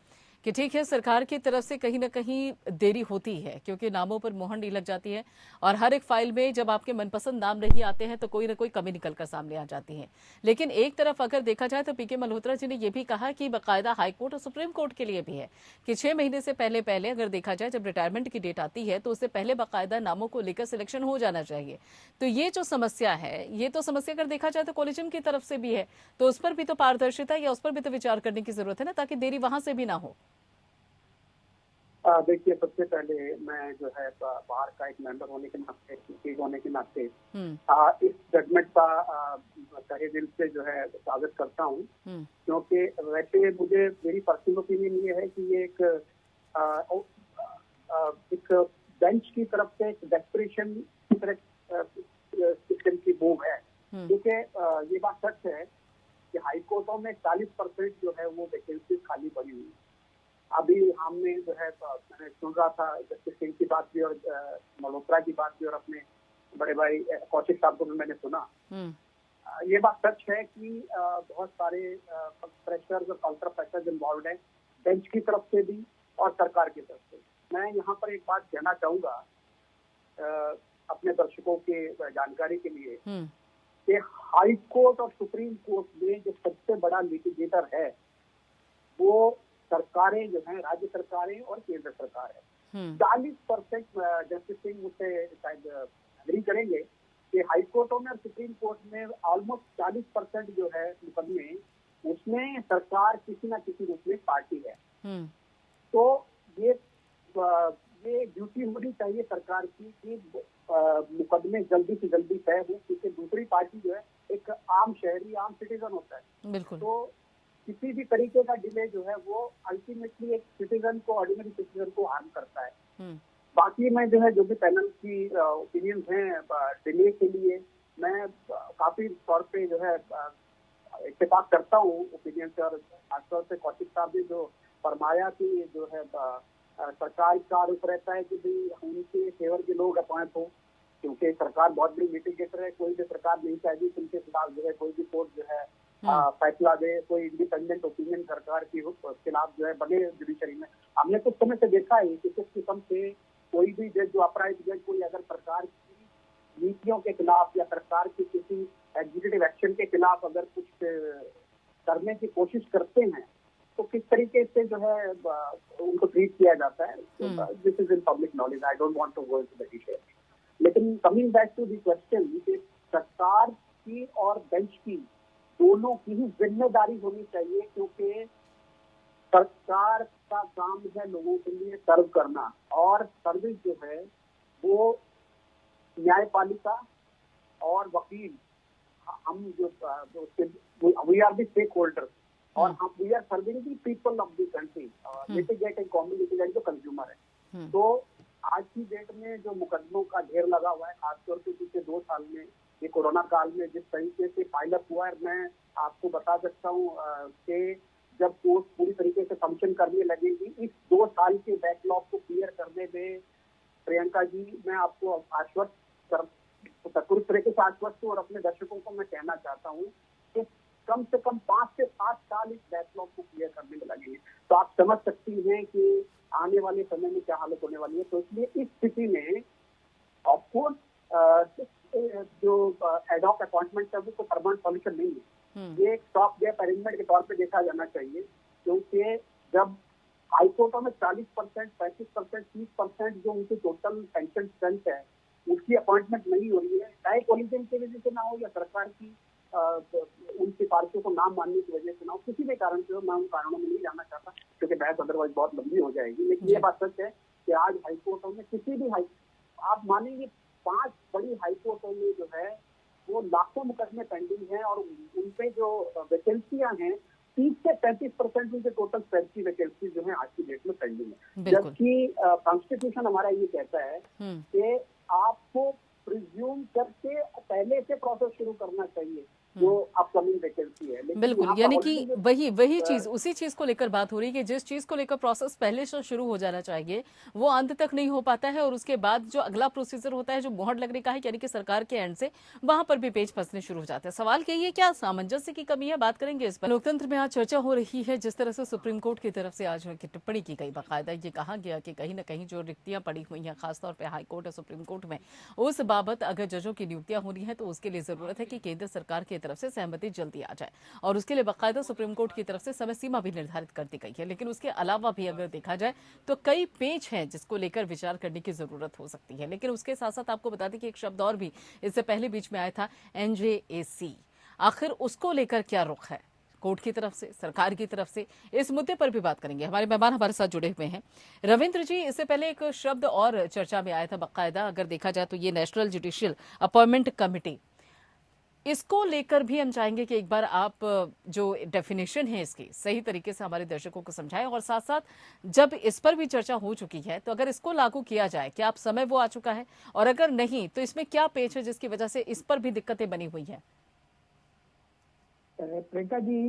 कि ठीक है सरकार की तरफ से कहीं ना कहीं देरी होती है क्योंकि नामों पर मोहर नहीं लग जाती है और हर एक फाइल में जब आपके मनपसंद नाम नहीं आते हैं तो कोई ना कोई कमी निकल कर सामने आ जाती है। लेकिन एक तरफ अगर देखा जाए तो पीके मल्होत्रा जी ने यह भी कहा कि बाकायदा हाईकोर्ट और सुप्रीम कोर्ट के लिए भी है कि 6 महीने से पहले अगर देखा जाए जब रिटायरमेंट की डेट आती है तो उससे पहले बाकायदा नामों को लेकर सिलेक्शन हो जाना चाहिए। तो ये जो समस्या है, ये तो समस्या अगर देखा जाए तो कॉलेजियम की तरफ से भी है, तो उस पर भी तो पारदर्शिता या उस पर भी तो विचार करने की जरूरत है ना, ताकि देरी वहां से भी ना हो। देखिए, सबसे पहले मैं जो है बाहर का एक मेंबर होने के नाते इस जजमेंट का तहे दिल से जो है स्वागत करता हूँ, क्योंकि वैसे मुझे मेरी पर्सनल ओपिनियन ये है कि ये एक बेंच की तरफ से एक डेस्परेशन की तरह सिस्टम की मूव है, क्योंकि ये बात सच है कि हाईकोर्टों में 40% जो है वो वैकेंसी खाली पड़ी हुई। अभी हमने जो है मैंने सुन रहा था जस्टिस सिंह की बात भी और मल्होत्रा की बात भी और अपने बड़े भाई कौशिक साहब को भी मैंने सुना। ये बात सच है कि बहुत सारे प्रेशर और काउंटर प्रेशर इन्वॉल्व है, बेंच की तरफ से भी और सरकार की तरफ से। मैं यहाँ पर एक बात कहना चाहूंगा अपने दर्शकों के जानकारी के लिए कि हाई कोर्ट और सुप्रीम कोर्ट में जो सबसे बड़ा लिटिगेटर है वो सरकारें जो हैं, राज्य सरकारें और केंद्र सरकार है। 40% जस्टिस सिंह मुझसे शायद एग्री करेंगे कि हाई कोर्टों में और सुप्रीम कोर्ट में ऑलमोस्ट 40% जो है मुकदमे, उसमें सरकार किसी ना किसी रूप में पार्टी है। तो ये ड्यूटी होनी चाहिए सरकार की कि मुकदमे जल्दी से जल्दी तय हो, क्योंकि दूसरी पार्टी जो है एक आम शहरी, आम सिटीजन होता है। बिल्कुल। तो किसी भी तरीके का डिले जो है वो अल्टीमेटली एक सिटीजन को, ऑर्डिनरी सिटीजन को हार्म करता है। बाकी मैं जो भी पैनल की ओपिनियन हैं डिले के लिए, मैं काफी तौर पे जो है इत्तेफाक करता हूँ ओपिनियन से। और खासतौर से कौशिक साहब ने जो फरमाया कि जो है सरकार का आरोप रहता है कि भाई उनके फेवर के लोग अपॉइंट हो, क्योंकि सरकार बहुत बड़ी लिटिगेटर है। कोई भी सरकार नहीं चाहेगी कि उनके खिलाफ जो है कोई भी कोर्ट जो है फैसला दे, कोई इंडिपेंडेंट ओपिनियन सरकार की खिलाफ जो है बने जुडिशरी में। हमने कुछ समय से देखा है कि किस किस्म से कोई भी जज, जो अपराइट जज, कोई अगर सरकार की नीतियों के खिलाफ या सरकार की किसी एग्जीक्यूटिव एक्शन के खिलाफ अगर कुछ करने की कोशिश करते हैं तो किस तरीके से जो है उनको ट्रीट किया जाता है। This is in public knowledge, I don't want to go into the detail. लेकिन coming back to the question, सरकार की और बेंच की दोनों की ही जिम्मेदारी होनी चाहिए, क्योंकि सरकार का काम है लोगों के लिए सर्व करना, और सर्विस जो है वो न्यायपालिका और वकील, हम जो we are the stakeholder, और हम we are serving the people of the country, litigate common litigate जो कंज्यूमर है। तो आज की डेट में जो मुकदमों का ढेर लगा हुआ है, खासतौर से पिछले 2 साल में, ये कोरोना काल में जिस तरीके से पायलअप हुआ है, मैं आपको बता सकता हूँ कि जब कोर्ट पूरी तरीके से फंक्शन करने लगेगी, इस 2 साल के बैकलॉग को क्लियर करने में प्रियंका जी, मैं आपको आश्वस्त पूरी तरीके से आश्वस्त हूँ, और अपने दर्शकों को मैं कहना चाहता हूँ कि कम से कम 5 से 7 साल इस बैकलॉग को क्लियर करने में लगेंगे। तो आप समझ सकती हैं कि आने वाले समय में क्या हालत होने वाली है। तो इसलिए इस स्थिति में ऑफकोर्स जो एडॉक अपॉइंटमेंट है वो परमानेंट सॉल्यूशन नहीं है, ये एक स्टॉप गैप अरेंजमेंट के तौर पे देखा जाना चाहिए। क्योंकि जब हाईकोर्टों में 40%, 35%, 30% जो उनकी टोटल पेंशन स्ट्रेंथ है उसकी अपॉइंटमेंट नहीं हो रही है, चाहे कॉलेजियम की वजह से ना हो या सरकार की उन सिफारिशों को ना मानने की वजह से ना हो, किसी भी कारण से हो, मैं उन कारणों में नहीं जाना चाहता क्योंकि बहस अदरवाइज बहुत लंबी हो जाएगी। लेकिन ये बात सच है कि आज हाईकोर्टों में किसी भी आप मानेंगे 5 बड़ी हाईकोर्टों में जो है वो लाखों मुकदमे पेंडिंग हैं, और उनपे जो वैकेंसियां हैं 30 से 35% उनके टोटल 35 वैकेंसी जो है आज की डेट में पेंडिंग है। जबकि कॉन्स्टिट्यूशन हमारा ये कहता है कि आपको प्रिज्यूम करके पहले से प्रोसेस शुरू करना चाहिए जो अपकमिंग वैकेंसी है। बिल्कुल, यानी कि वही चीज, उसी चीज को लेकर बात हो रही है कि जिस चीज को लेकर प्रोसेस पहले से शुरू हो जाना चाहिए वो अंत तक नहीं हो पाता है, और उसके बाद जो अगला प्रोसीजर होता है जो मोहर लगने का है, यानी कि सरकार के एंड से, वहां पर भी पेच फंसने शुरू हो जाते हैं। सवाल यही है क्या सामंजस्य की कमी है? बात करेंगे इस पर। लोकतंत्र में आज चर्चा हो रही है जिस तरह से सुप्रीम कोर्ट की तरफ से आज की टिप्पणी की गई, बाकायदा ये कहा गया कि कहीं ना कहीं जो रिक्तियां पड़ी हुई हैं खासतौर पर हाईकोर्ट और सुप्रीम कोर्ट में, उस बाबत अगर जजों की नियुक्तियां होनी है तो उसके लिए जरूरत है कि केंद्र सरकार की तरफ से सहमति जल्दी आ जाए, और उसके लिए बाकायदा सुप्रीम कोर्ट की तरफ से समय सीमा भी निर्धारित कर दी गई है। लेकिन उसके अलावा भी अगर देखा जाए तो कई पेच हैं जिसको लेकर विचार करने की जरूरत हो सकती है। लेकिन उसके साथ साथ आपको बता दें कि एक शब्द और भी इससे पहले बीच में आया था, NJAC, आखिर उसको लेकर क्या रुख है कोर्ट की तरफ से, सरकार की तरफ से? इस मुद्दे पर भी बात करेंगे। हमारे मेहमान हमारे साथ जुड़े हुए हैं। रविंद्र जी, इससे पहले एक शब्द और चर्चा में आया था बाकायदा, अगर देखा जाए तो ये नेशनल जुडिशियल अपॉइंटमेंट कमेटी, इसको लेकर भी हम चाहेंगे कि एक बार आप जो डेफिनेशन है इसकी सही तरीके से हमारे दर्शकों को समझाएं, और साथ साथ जब इस पर भी चर्चा हो चुकी है तो अगर इसको लागू किया जाए, क्या आप समय वो आ चुका है, और अगर नहीं तो इसमें क्या पेच है जिसकी वजह से इस पर भी दिक्कतें बनी हुई हैं? प्रियंका जी,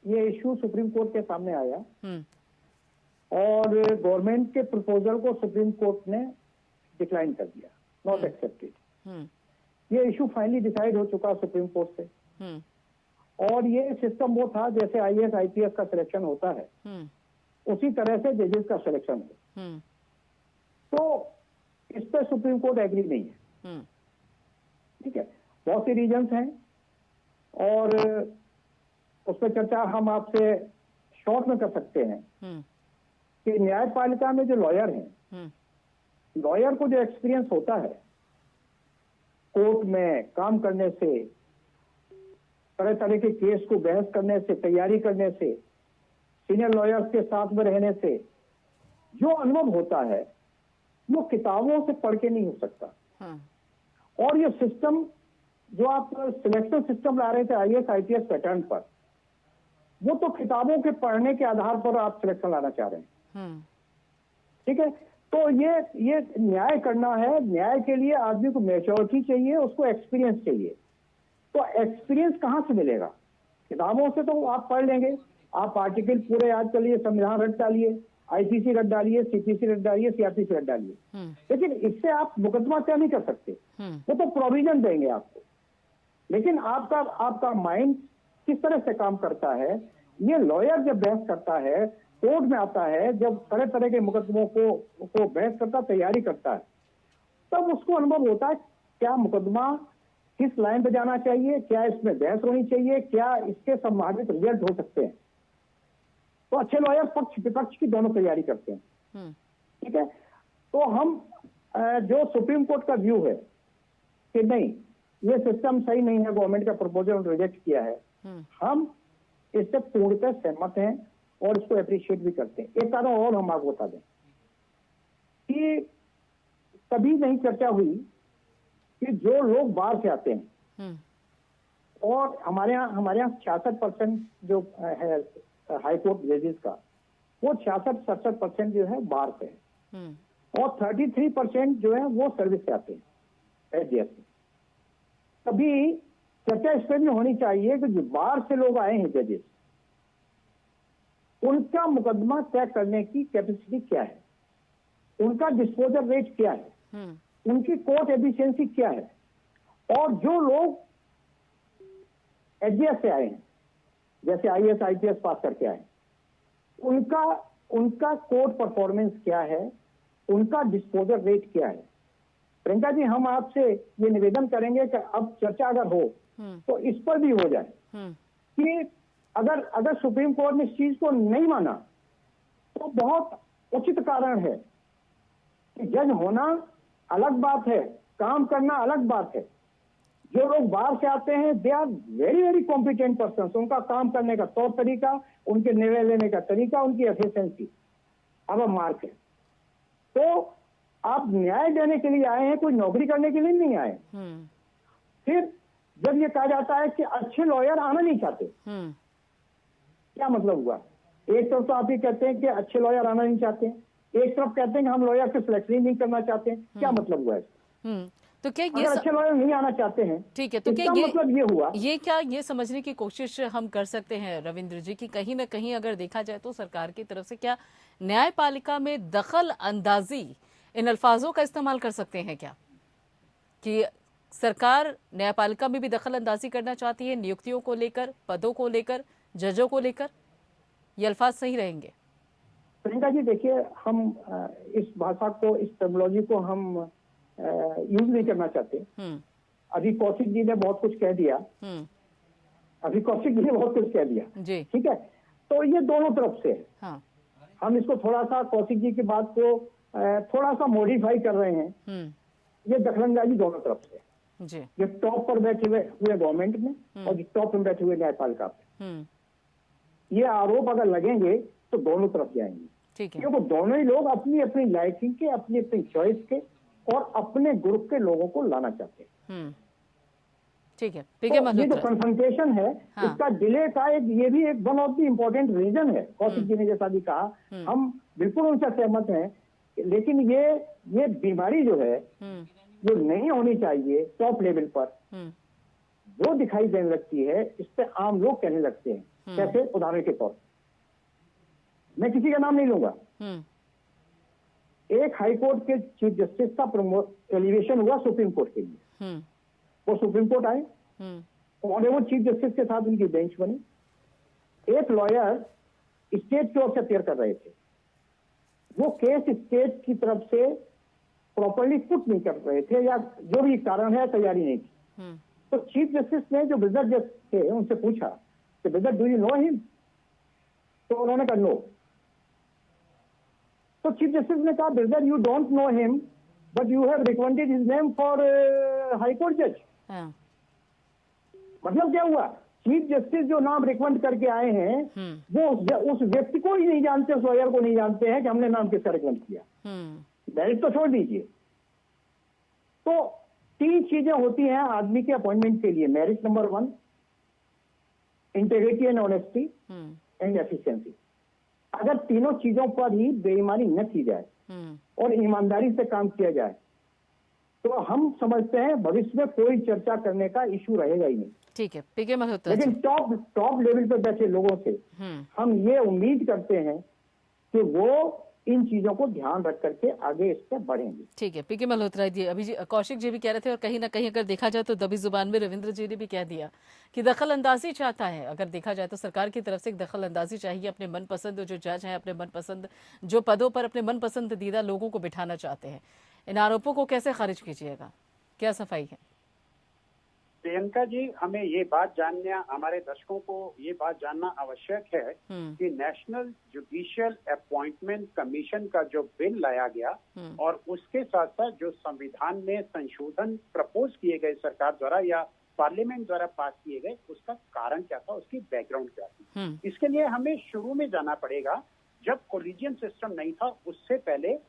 ये इश्यू सुप्रीम कोर्ट के सामने आया और गवर्नमेंट के प्रपोजल को सुप्रीम कोर्ट ने डिक्लाइन कर दिया, नॉट एक्सेप्टेड। ये इशू फाइनली डिसाइड हो चुका सुप्रीम कोर्ट से, और ये सिस्टम वो था जैसे IAS IPS का सिलेक्शन होता है उसी तरह से जजेस का सिलेक्शन हो। तो इस पर सुप्रीम कोर्ट एग्री नहीं है, ठीक है, बहुत सी रीजंस हैं और उस पर चर्चा हम आपसे शॉर्ट में कर सकते हैं कि न्यायपालिका में जो लॉयर हैं, लॉयर को जो एक्सपीरियंस होता है कोर्ट में काम करने से, तरह तरह के केस को बहस करने से, तैयारी करने से, सीनियर लॉयर्स के साथ में रहने से जो अनुभव होता है वो किताबों से पढ़ के नहीं हो सकता। और ये सिस्टम जो आप सिलेक्शन सिस्टम ला रहे थे IAS IPS पैटर्न पर, वो तो किताबों के पढ़ने के आधार पर आप सिलेक्शन लाना चाह रहे हैं। ठीक है, तो ये न्याय करना है। न्याय के लिए आदमी को मैच्योरिटी चाहिए, उसको एक्सपीरियंस चाहिए। तो एक्सपीरियंस कहाँ से मिलेगा? किताबों से तो आप पढ़ लेंगे, आप आर्टिकल पूरे याद कर लिए, संविधान रट डालिए, IPC रट डालिए, CPC रट डालिए, CRPC रट डालिए, लेकिन इससे आप मुकदमा तय नहीं कर सकते। वो तो प्रोविजन देंगे आपको, लेकिन आपका माइंड किस तरह से काम करता है, ये लॉयर जब बहस करता है, कोर्ट में आता है, जब तरह तरह के मुकदमों को बहस करता, तैयारी करता है, तब उसको अनुभव होता है क्या मुकदमा किस लाइन पे जाना चाहिए, क्या इसमें बहस होनी चाहिए, क्या इसके संभावित रिजल्ट हो सकते हैं। तो अच्छे लॉयर पक्ष विपक्ष की दोनों तैयारी करते हैं। ठीक है, तो हम जो सुप्रीम कोर्ट का व्यू है कि नहीं ये सिस्टम सही नहीं है, गवर्नमेंट का प्रपोजल रिजेक्ट किया है, हम इससे पूर्णतः सहमत हैं और इसको अप्रिशिएट भी करते हैं। एक कारण और हम आपको बता दें कि कभी नहीं चर्चा हुई कि जो लोग बाहर से आते हैं, और हमारे यहाँ 66% जो है हाई कोर्ट जजेस का, वो 66-67% जो है बाहर से है, और 33% जो है वो सर्विस से आते हैं एचजीएस से। कभी चर्चा इस पर में होनी चाहिए कि जो बाहर से लोग आए हैं जजेस, उनका मुकदमा तय करने की कैपेसिटी क्या है, उनका डिस्पोजल रेट क्या है, उनकी कोर्ट एफिशिएंसी क्या है, और जो लोग एचजीएस से आए हैं, जैसे IAS IPS पास करके आए, उनका कोर्ट परफॉर्मेंस क्या है, उनका डिस्पोजल रेट क्या है। प्रियंका जी, हम आपसे ये निवेदन करेंगे कि अब चर्चा अगर हो तो इस पर भी हो जाए कि अगर सुप्रीम कोर्ट ने इस चीज को नहीं माना तो बहुत उचित कारण है कि जज होना अलग बात है, काम करना अलग बात है। जो लोग बाहर से आते हैं they are very very competent person, उनका काम करने का तौर तरीका, उनके निर्णय लेने का तरीका, उनकी एफिशिएंसी अब मार्क है। तो आप न्याय देने के लिए आए हैं, कोई नौकरी करने के लिए नहीं आए। फिर जब ये कहा जाता है कि अच्छे लॉयर आना नहीं चाहते, क्या मतलब हुआ? एक तरफ तो आप ये कहते हैं कि अच्छे लॉयर आना नहीं चाहते, एक तरफ कहते हैं कि हम लॉयर की सिलेक्शन नहीं करना चाहते, क्या मतलब हुआ है? तो क्या ये अच्छे लॉयर नहीं आना चाहते हैं, ठीक है, तो क्या मतलब ये हुआ, ये क्या ये समझने की कोशिश हम कर सकते हैं रविंद्र जी की कहीं ना कहीं अगर देखा जाए तो सरकार की तरफ से क्या न्यायपालिका में दखल अंदाजी, इन अल्फाजों का इस्तेमाल कर सकते हैं क्या, कि सरकार न्यायपालिका में भी दखल अंदाजी करना चाहती है नियुक्तियों को लेकर, पदों को लेकर, जजों को लेकर? ये अल्फाज सही रहेंगे? प्रियंका जी देखिए, हम इस भाषा को, इस टर्मिनोलॉजी को हम यूज नहीं करना चाहते। अभी कौशिक जी ने बहुत कुछ कह दिया, ठीक है, तो ये दोनों तरफ से है। हाँ। हम इसको थोड़ा सा कौशिक जी की बात को थोड़ा सा मॉडिफाई कर रहे हैं। ये दखलंदाजी दोनों तरफ से जी। जो टॉप पर बैठे हुए गवर्नमेंट में और जो टॉप में बैठे हुए न्यायपालिका पे, ये आरोप अगर लगेंगे तो दोनों तरफ जाएंगे। ठीक है, क्योंकि दोनों ही लोग अपनी अपनी लाइकिंग के, अपनी अपनी चॉइस के और अपने ग्रुप के लोगों को लाना चाहते हैं। ठीक है, तो ये जो कन्फ्रंटेशन है, हाँ। इसका डिले का ये भी एक one of the important reason है। कौशिक जी ने जैसा भी कहा, हम बिल्कुल उनसे सहमत हैं, लेकिन ये बीमारी जो है जो नहीं होनी चाहिए टॉप लेवल पर, वो दिखाई देने लगती है, इस पे आम लोग कहने लगते हैं। कैसे? उदाहरण के तौर, मैं किसी का नाम नहीं लूंगा, एक हाई कोर्ट के चीफ जस्टिस का एलिवेशन हुआ सुप्रीम कोर्ट के लिए, वो सुप्रीम कोर्ट आए और वो चीफ जस्टिस के साथ उनकी बेंच बनी। एक लॉयर स्टेट की ओर से अपियर कर रहे थे, वो केस स्टेट की तरफ से प्रॉपर्ली पुट नहीं कर रहे थे, या जो भी कारण है तैयारी नहीं थी। तो चीफ जस्टिस ने जो ब्रिजर जज थे उनसे पूछा कि Breezer do you know him? तो उन्होंने कहा नो। तो चीफ जस्टिस ने कहा Breezer you don't know him, but you have recommended his name for High Court judge. मतलब क्या हुआ? चीफ जस्टिस जो नाम रिकमेंड करके आए हैं वो उस व्यक्ति को ही नहीं जानते, उस लॉयर को नहीं जानते हैं कि हमने नाम किसका रिकमेंड किया। मेरिट तो छोड़ दीजिए। तो 3 चीजें होती हैं आदमी के अपॉइंटमेंट के लिए। Merit number 1, integrity and honesty and efficiency. अगर तीनों चीजों पर ही बेईमानी न की जाए और ईमानदारी से काम किया जाए तो हम समझते हैं भविष्य में कोई चर्चा करने का इशू रहेगा ही नहीं। ठीक है, पीके मल्होत्रा। लेकिन टॉप लेवल पर बैठे लोगों से हम ये उम्मीद करते हैं कि वो इन चीजों को ध्यान रख करके आगे इस पर बढ़ेंगे। ठीक है, पीके मल्होत्रा जी, अभी कौशिक जी भी कह रहे थे और कहीं ना कहीं अगर देखा जाए तो दबी जुबान में रविंद्र जी ने भी कह दिया कि दखल अंदाजी चाहता है। अगर देखा जाए तो सरकार की तरफ से एक दखल अंदाजी चाहिए, अपने मनपसंद जो जज हैं, अपने मनपसंद जो पदों पर अपने मनपसंद दीदा लोगों को बिठाना चाहते हैं। इन आरोपों को कैसे खारिज कीजिएगा, क्या सफाई है? प्रियंका जी, हमें ये बात जानना, हमारे दर्शकों को ये बात जानना आवश्यक है कि नेशनल जुडिशियल अपॉइंटमेंट कमीशन का जो बिल लाया गया और उसके साथ साथ जो संविधान में संशोधन प्रपोज किए गए सरकार द्वारा या पार्लियामेंट द्वारा पास किए गए, उसका कारण क्या था, उसकी बैकग्राउंड क्या थी। इसके लिए हमें शुरू में जाना पड़ेगा। जब कोलिजियन सिस्टम नहीं था उससे पहले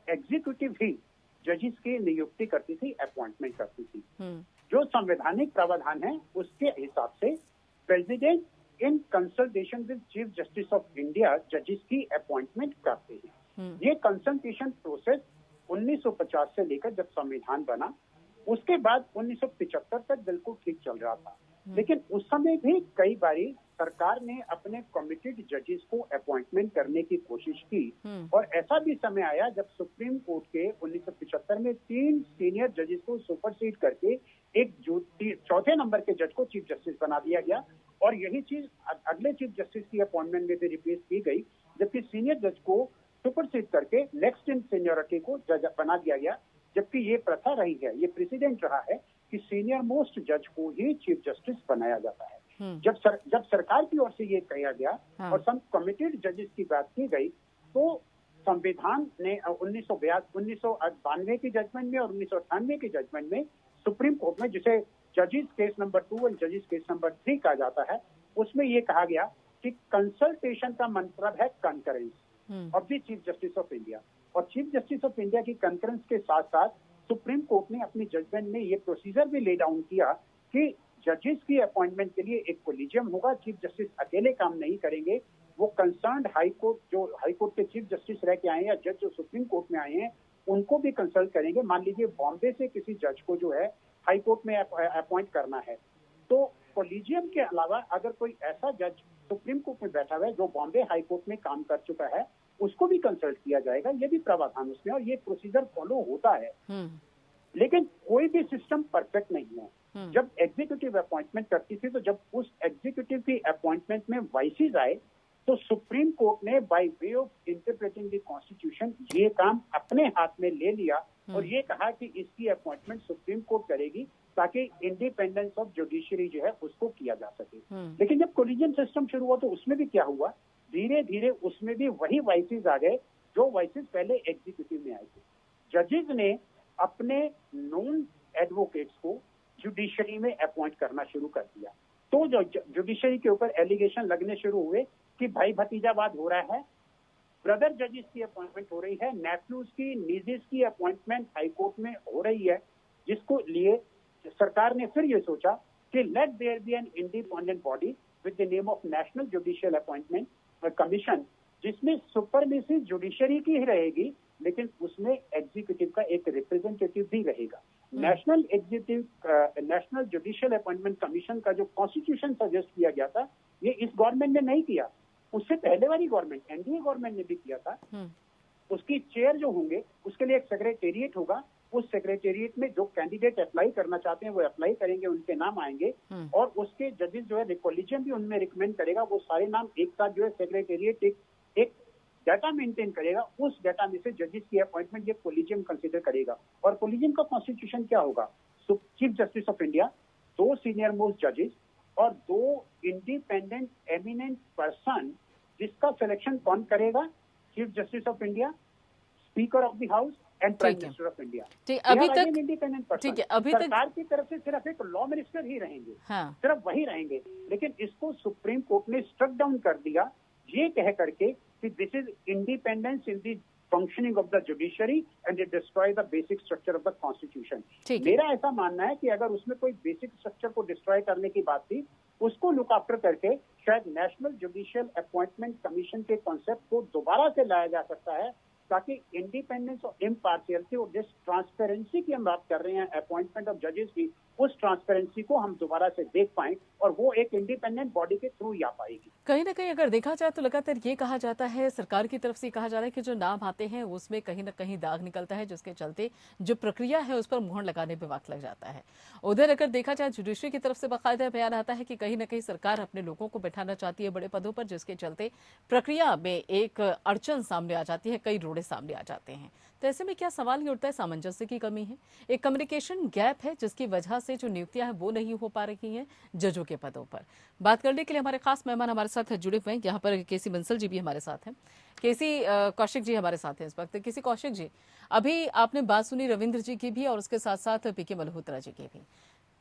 एग्जीक्यूटिव ही जजेस की नियुक्ति करती थी, अपॉइंटमेंट करती थी। जो संवैधानिक प्रावधान है उसके हिसाब से president in consultation with chief justice of India जजेस की अपॉइंटमेंट करते हैं। ये कंसल्टेशन प्रोसेस 1950 से लेकर जब संविधान बना उसके बाद 1975 तक बिल्कुल ठीक चल रहा था। लेकिन उस समय भी कई बारी सरकार ने अपने कमिटेड जजेस को अपॉइंटमेंट करने की कोशिश की और ऐसा भी समय आया जब सुप्रीम कोर्ट के 1975 में 3 सीनियर जजेस को सुपरसीड करके एक चौथे नंबर के जज को चीफ जस्टिस बना दिया गया और यही चीज अगले चीफ जस्टिस की अपॉइंटमेंट में भी रिप्लेस की गई, जबकि सीनियर जज को सुपरसीड करके नेक्स्ट इन सीनियरिटी को जज बना दिया गया। जबकि ये प्रथा रही है, ये प्रेसिडेंट रहा है कि सीनियर मोस्ट जज को ही चीफ जस्टिस बनाया जाता है। जब सरकार की ओर से ये कहा गया और सम कमिटेड जजेस की बात की गई तो संविधान ने 1992 की जजमेंट में और 1998 की जजमेंट में सुप्रीम कोर्ट में, जिसे जजेस केस नंबर 2 और जजेस केस नंबर 3 कहा जाता है, उसमें ये कहा गया कि कंसल्टेशन का मतलब है concurrence of the chief justice of India. और चीफ जस्टिस ऑफ इंडिया की कंकरेंस के साथ साथ सुप्रीम कोर्ट ने अपनी जजमेंट में ये प्रोसीजर भी ले डाउन किया कि जजेस की अपॉइंटमेंट के लिए एक कोलिजियम होगा। चीफ जस्टिस अकेले काम नहीं करेंगे, वो कंसर्न्ड हाई कोर्ट के चीफ जस्टिस रह के आए हैं या जज जो सुप्रीम कोर्ट में आए हैं उनको भी कंसल्ट करेंगे। मान लीजिए बॉम्बे से किसी जज को जो है हाई कोर्ट में अपॉइंट करना है तो कोलिजियम के अलावा अगर कोई ऐसा जज सुप्रीम कोर्ट में बैठा हुआ है जो बॉम्बे हाई कोर्ट में काम कर चुका है उसको भी कंसल्ट किया जाएगा। ये भी प्रावधान उसमें और ये प्रोसीजर फॉलो होता है। लेकिन कोई भी सिस्टम परफेक्ट नहीं है। जब एग्जीक्यूटिव अपॉइंटमेंट करती थी तो जब उस एग्जीक्यूटिव की अपॉइंटमेंट में वाइसेस आए तो सुप्रीम कोर्ट ने by way of interpreting the constitution ये काम अपने हाथ में ले लिया और ये कहा कि इसकी अपॉइंटमेंट सुप्रीम कोर्ट करेगी ताकि इंडिपेंडेंस ऑफ जुडिशरी जो है उसको किया जा सके। लेकिन जब कोलिजियन सिस्टम शुरू हुआ तो उसमें भी क्या हुआ, धीरे धीरे उसमें भी वही वाइसेस आ गए जो वाइसेस पहले एग्जीक्यूटिव में आए थे। जजेस ने अपने नॉन एडवोकेट्स को जुडिशरी में अपॉइंट करना शुरू कर दिया। तो जो जुडिशरी के ऊपर एलिगेशन लगने शुरू हुए कि भाई भतीजावाद हो रहा है, ब्रदर जजेस की अपॉइंटमेंट हो रही है, नेफ्यूज की, नीजेस की अपॉइंटमेंट हाई कोर्ट में हो रही है, जिसको लिए सरकार ने फिर ये सोचा कि let there be an independent body with the name of national judicial appointment commission, जिसमें सुपरमेसी जुडिशरी की ही रहेगी लेकिन उसमें एग्जीक्यूटिव का एक रिप्रेजेंटेटिव भी रहेगा। नेशनल जुडिशियल अपॉइंटमेंट कमीशन का जो कॉन्स्टिट्यूशन सजेस्ट किया गया था ये इस गवर्नमेंट ने नहीं किया, उससे पहले वाली गवर्नमेंट एनडीए गवर्नमेंट ने भी किया था। उसकी चेयर जो होंगे उसके लिए एक सेक्रेटेरिएट होगा, उस सेक्रेटेरिएट में जो कैंडिडेट अप्लाई करना चाहते हैं वो अप्लाई करेंगे, उनके नाम आएंगे और उसके जजेस जो है कॉलेजियम भी उनमें रिकमेंड करेगा। वो सारे नाम एक साथ जो है सेक्रेटेरिएट एक डाटा मेंटेन करेगा, उस डाटा में से जजेस की अपॉइंटमेंट ये कॉलेजियम कंसीडर करेगा। और कॉलेजियम का कॉन्स्टिट्यूशन क्या होगा, chief justice of India, 2 senior most जजेस और 2 इंडिपेंडेंट एमिनेंट पर्सन, जिसका सिलेक्शन कौन करेगा, chief justice of India, speaker of the house and prime ठीक है। Minister of India. ठीक, अभी तक इंडिपेंडेंट पर्सन। ठीक है, अभी तक सरकार की तरफ से सिर्फ एक लॉ मिनिस्टर ही रहेंगे, हाँ, सिर्फ वही रहेंगे। लेकिन इसको सुप्रीम कोर्ट ने स्ट्रक डाउन कर दिया ये कह करके कि this is independence in the functioning of the judiciary and it destroy the basic structure of the constitution. ठीक है। मेरा ऐसा मानना है कि अगर उसमें कोई बेसिक स्ट्रक्चर को डिस्ट्रॉय करने की बात थी, उसको लुक आफ्टर करके शायद नेशनल जुडिशियल अपॉइंटमेंट कमीशन के कॉन्सेप्ट को दोबारा से लाया जा सकता है, ताकि इंडिपेंडेंस और इम्पार्शियलिटी और जिस ट्रांसपेरेंसी की हम बात कर रहे हैं अपॉइंटमेंट ऑफ जजेस की, उस ट्रांसपेरेंसी को हम दोबारा से देख पाएं और वो एक इंडिपेंडेंट बॉडी के थ्रू ही आ पाएगी। कहीं ना कहीं अगर देखा जाए तो लगातार ये कहा जाता है, सरकार की तरफ से कहा जा रहा है कि जो नाम आते हैं उसमें कहीं ना कहीं दाग निकलता है, जिसके चलते जो प्रक्रिया है उस पर मुहर लगाने में वक्त लग जाता है। उधर अगर देखा जाए जुडिशरी की तरफ से बाकायदा बयान आता है कि कहीं ना कहीं सरकार अपने लोगों को बैठाना चाहती है बड़े पदों पर, जिसके चलते प्रक्रिया में एक अड़चन सामने आ जाती है, कई रोड़े सामने आ जाते हैं। तो ऐसे में क्या सवाल ये उठता है, सामंजस्य की कमी है, एक कम्युनिकेशन गैप है, जिसकी वजह से जो नियुक्तियां हैं वो नहीं हो पा रही हैं जजों के पदों पर। बात करने के लिए हमारे खास मेहमान हमारे साथ जुड़े हुए हैं, यहाँ पर केसी बंसल जी भी हमारे साथ हैं, केसी कौशिक जी हमारे साथ हैं इस वक्त। केसी कौशिक जी, अभी आपने बात सुनी रविंद्र जी की भी और उसके साथ साथ पीके मल्होत्रा जी की भी।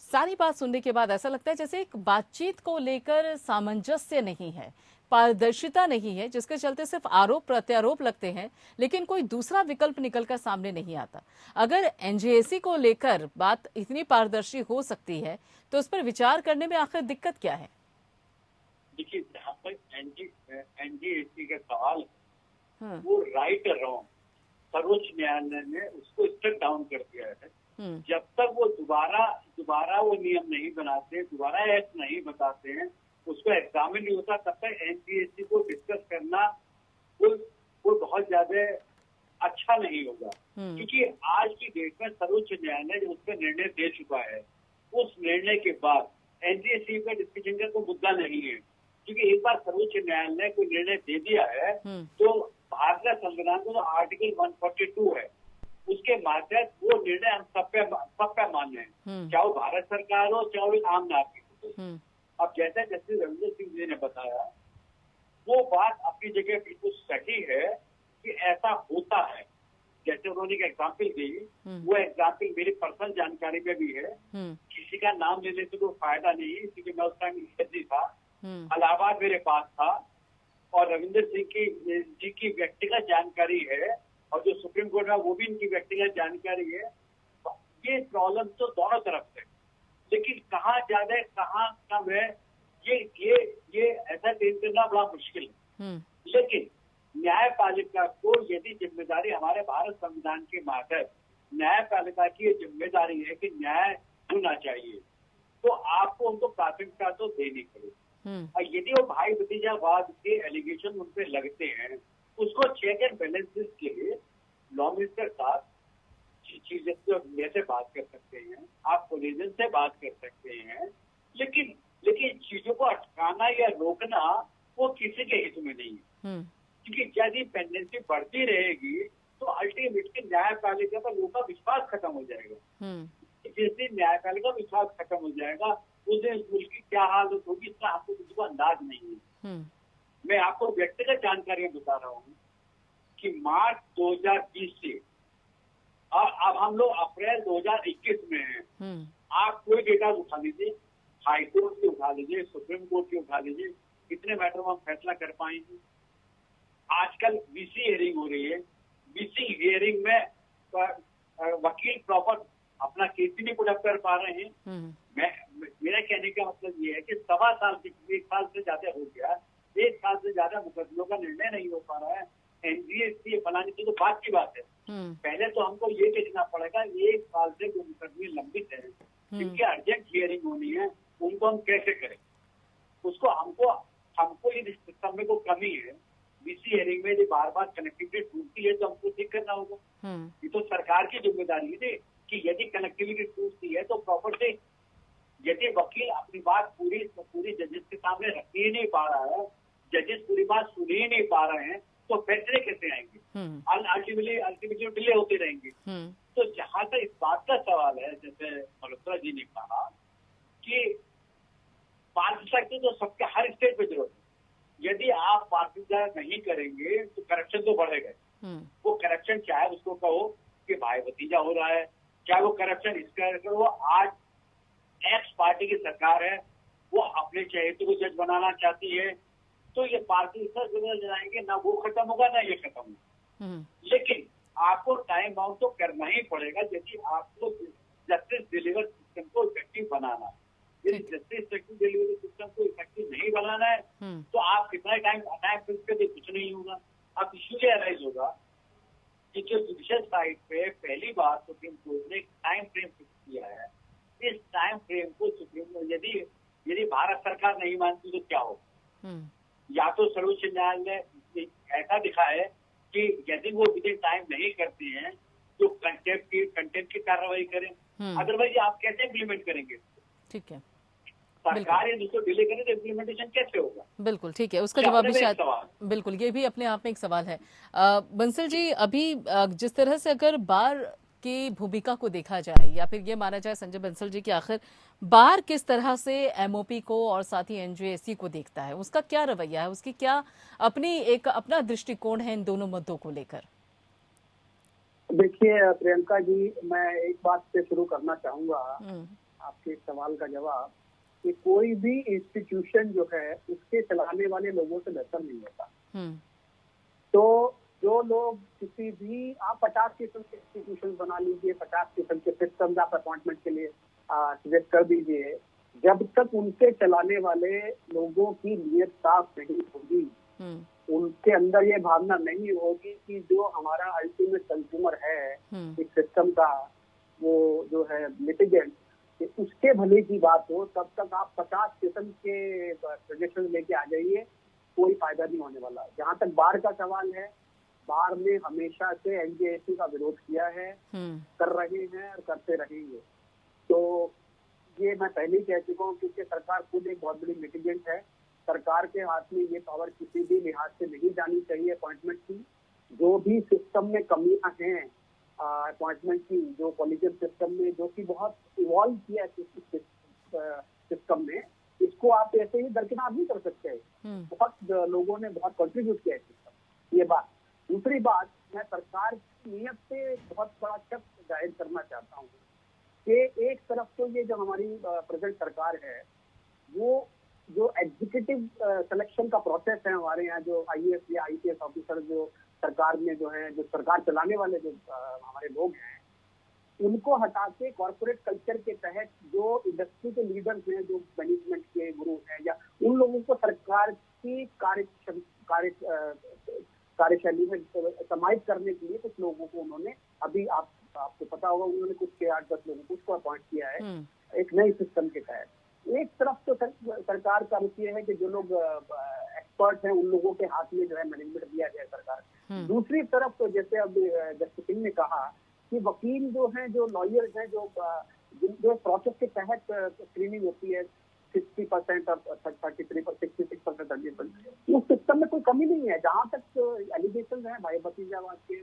सारी बात सुनने के बाद ऐसा लगता है जैसे एक बातचीत को लेकर सामंजस्य नहीं है, पारदर्शिता नहीं है, जिसके चलते सिर्फ आरोप प्रत्यारोप लगते हैं, लेकिन कोई दूसरा विकल्प निकलकर सामने नहीं आता। अगर एनजेएसी को लेकर बात इतनी पारदर्शी हो सकती है तो उस पर विचार करने में आखिर दिक्कत क्या है? देखिए, जहाँ पर एनजीएसी का सवाल वो राइट और रॉन्ग, सर्वोच्च न्यायालय ने उसको स्ट्रक डाउन कर दिया है। जब तक वो दोबारा वो नियम नहीं बनाते, दोबारा एक्ट नहीं बताते हैं, उसको एग्जामिन नहीं होता, तब तक एनजीएसी को डिस्कस करना वो बहुत ज्यादा अच्छा नहीं होगा। क्योंकि आज की डेट में सर्वोच्च न्यायालय जो उसका निर्णय दे चुका है, उस निर्णय के बाद एनजीएसी का डिस्कशन का कोई मुद्दा नहीं है। क्योंकि एक बार सर्वोच्च न्यायालय ने कोई निर्णय दे दिया है तो भारतीय संविधान का जो आर्टिकल 142 है उसके माध्यम वो निर्णय हम सब पे मान्य है, चाहे वो भारत सरकार हो चाहे वो आम नागरिक हो। अब जैसे जस्टिस रविंद्र सिंह जी ने बताया, वो बात अपनी जगह बिल्कुल सही है कि ऐसा होता है। जैसे उन्होंने एक एग्जाम्पल दी, वो एग्जाम्पल मेरी पर्सनल जानकारी में भी है, किसी का नाम लेने से कोई फायदा नहीं है, क्योंकि मैं उस टाइम एसएसजी था, इलाहाबाद मेरे पास था, और रविंद्र सिंह जी की व्यक्तिगत जानकारी है और जो सुप्रीम कोर्ट है वो भी इनकी व्यक्तिगत जानकारी है। ये प्रॉब्लम तो दोनों तरफ से, लेकिन कहाँ ज्यादा है कहाँ कम है, ये ऐसा टेन करना बड़ा मुश्किल है। लेकिन न्यायपालिका को यदि जिम्मेदारी, हमारे भारत संविधान के माध्यम न्यायपालिका की ये जिम्मेदारी है कि न्याय होना चाहिए, तो आपको उनको प्राथमिकता तो देनी पड़ेगी। और यदि वो भाई भतीजावाद के एलिगेशन उन पे लगते हैं, उसको चेक एंड बैलेंसेस के लिए लॉ मिनिस्टर साहब चीजें से बात कर सकते हैं, आप कोलिजन से बात कर सकते हैं, लेकिन चीजों को अटकाना या रोकना वो किसी के हित में नहीं है। क्योंकि यदि पेंडेंसी बढ़ती रहेगी तो अल्टीमेटली न्यायपालिका पर लोगों का विश्वास खत्म हो जाएगा। जिस दिन न्यायपालिका विश्वास खत्म हो जाएगा उस दिन मुल्क की क्या हालत होगी, इसका आपको किसी को अंदाज नहीं है। मैं आपको व्यक्तिगत जानकारियां बता रहा हूँ कि मार्च 2020 से और अब हम लोग अप्रैल 2021 में हैं। आप कोई डेटा उठा लीजिए, हाई कोर्ट की उठा लीजिए, सुप्रीम कोर्ट की उठा लीजिए, कितने मैटर में हम फैसला कर पाएंगे। आजकल बीसी हियरिंग हो रही है, बीसी हियरिंग में वकील प्रॉपर अपना केस ही नहीं पुट अप कर पा रहे हैं। मेरा कहने का मतलब ये है कि 1.25 साल से 1 साल से ज्यादा हो गया, 1 साल से ज्यादा मुकदमों का निर्णय नहीं हो पा रहा है। एनजीएसी बनाने की तो बात की बात है, पहले तो हमको ये देखना पड़ेगा 1 साल से जो मुकदमे लंबित है, जिनकी अर्जेंट हियरिंग होनी है, उनको हम कैसे करें। उसको हमको ये सिस्टम में कोई कमी है। बीसी हियरिंग में यदि बार बार कनेक्टिविटी टूटती है तो हमको ठीक करना होगा। ये तो सरकार की जिम्मेदारी है कि यदि कनेक्टिविटी टूटती है तो प्रॉपर से, यदि वकील अपनी बात पूरी जजेस के सामने रख ही नहीं पा रहा है, जजेस पूरी बात सुन ही नहीं पा रहे हैं, तो फैसले कैसे आएंगे? अल्टीमेटली डिले होते रहेंगे। तो जहां तक इस बात का सवाल है, जैसे मल्होत्रा जी ने कहा कि पारदर्शिता तो सबके हर स्टेज पे जरूरत है। यदि आप पारदर्शिता नहीं करेंगे तो करप्शन तो बढ़ेगा। वो करप्शन चाहे उसको कहो के भाई भतीजा हो रहा है, चाहे वो करप्शन इसका वो आज एक्स पार्टी की सरकार है, वो अपने चहेते को जज बनाना चाहती है, तो ये पार्टी जाएंगे ना, वो खत्म होगा ना ये खत्म होगा। लेकिन आपको टाइम बाउंड तो करना ही पड़ेगा यदि आपको जस्टिस डिलीवर सिस्टम को इफेक्टिव बनाना है। यदि जस्टिस डिलीवरी सिस्टम को इफेक्टिव नहीं बनाना है तो आप कितना टाइम फिक्स करके कुछ नहीं होगा। अब इश्यू ये अराइज होगा कि जो जुडिशियल साइड पे पहली बार सुप्रीम कोर्ट ने टाइम फ्रेम फिक्स किया है, इस टाइम फ्रेम को सुप्रीम यदि भारत सरकार नहीं मानती तो क्या होगा? या तो सर्वोच्च न्यायालय ने ऐसा दिखा है कि यदि वो विदिन टाइम नहीं करते हैं तो कंटेम्प्ट की कार्रवाई करें, अदरवाइज आप कैसे इम्प्लीमेंट करेंगे? ठीक है, सरकार ये जिसको डिले करे तो इम्प्लीमेंटेशन कैसे होगा? बिल्कुल ठीक है, उसका जवाब भी शायद बिल्कुल ये भी अपने आप में एक सवाल है। बंसल जी, अभी जिस तरह से अगर बार की भूमिका को देखा जाए या फिर ये माना जाए संजय बंसल जी कि आखिर बार किस तरह से एमओपी को और साथ ही एनजेएसी को देखता है, उसका क्या रवैया है, उसकी क्या अपना दृष्टिकोण है इन दोनों मुद्दों को लेकर? देखिए प्रियंका जी, मैं एक बात से शुरू करना चाहूंगा आपके सवाल का जवाब कि कोई भी इंस्टीट्यूशन जो है उसके चलाने वाले लोगों से बेहतर नहीं होता। तो जो लोग किसी भी आप 50 किस्म के इंस्टीट्यूशन बना लीजिए, 50 किस्म के सिस्टम आप अपॉइंटमेंट के लिए सजेस्ट कर दीजिए, जब तक उनके चलाने वाले लोगों की नीयत साफ नहीं होगी, उनके अंदर ये भावना नहीं होगी कि जो हमारा अल्टीमेट कंज्यूमर है इस सिस्टम का, वो जो है लिटिगेंट, उसके भले की बात हो, तब तक आप 50 किस्म के सजेशन लेके आ जाइए, कोई फायदा नहीं होने वाला। जहाँ तक बार का सवाल है, बार ने हमेशा से एनजेएसी का विरोध किया है, कर रहे हैं और करते रहेंगे। तो ये मैं पहले ही कह चुका हूँ क्योंकि सरकार खुद एक बहुत बड़ी लिटिगेंट है। सरकार के हाथ में ये पावर किसी भी लिहाज से नहीं जानी चाहिए अपॉइंटमेंट की। जो भी सिस्टम में कमियां हैं अपॉइंटमेंट की, जो कॉलेजियम सिस्टम में जो कि बहुत इवॉल्व किया है सिस्टम में, इसको आप ऐसे ही दरकिनार नहीं कर सकते। बहुत लोगों ने बहुत कंट्रीब्यूट किया है सिस्टम। ये बात। दूसरी बात, मैं सरकार की नीयत से बहुत बड़ा शब्द जाहिर करना चाहता हूँ कि एक तरफ तो ये जो हमारी प्रेजेंट सरकार है, वो जो एग्जीक्यूटिव सिलेक्शन का प्रोसेस है हमारे यहाँ, जो आईएएस या आईपीएस ऑफिसर जो सरकार में जो है, जो सरकार चलाने वाले जो हमारे लोग हैं, उनको हटा के कॉर्पोरेट कल्चर के तहत जो इंडस्ट्री के लीडर्स हैं, जो मैनेजमेंट के गुरु हैं, या उन लोगों को सरकार की कार्यशैली में समाहित करने के लिए कुछ लोगों को उन्होंने अभी आपको पता होगा, उन्होंने कुछ 8-10 लोगों को उसको अपॉइंट किया है एक नई सिस्टम के तहत। एक तरफ तो सरकार का रुख ये है कि जो लोग एक्सपर्ट हैं उन लोगों के हाथ में जो है मैनेजमेंट दिया जाए सरकार। दूसरी तरफ तो जैसे अब जस्टिस सिंह ने कहा कि वकील जो हैं, जो लॉयर्स हैं, जो प्रोसेस के तहत स्क्रीनिंग होती है 60% और 66% 30%, उस सिस्टम में कोई कमी नहीं है। जहाँ तक एलिगेशन है भाई भतीजावाद के,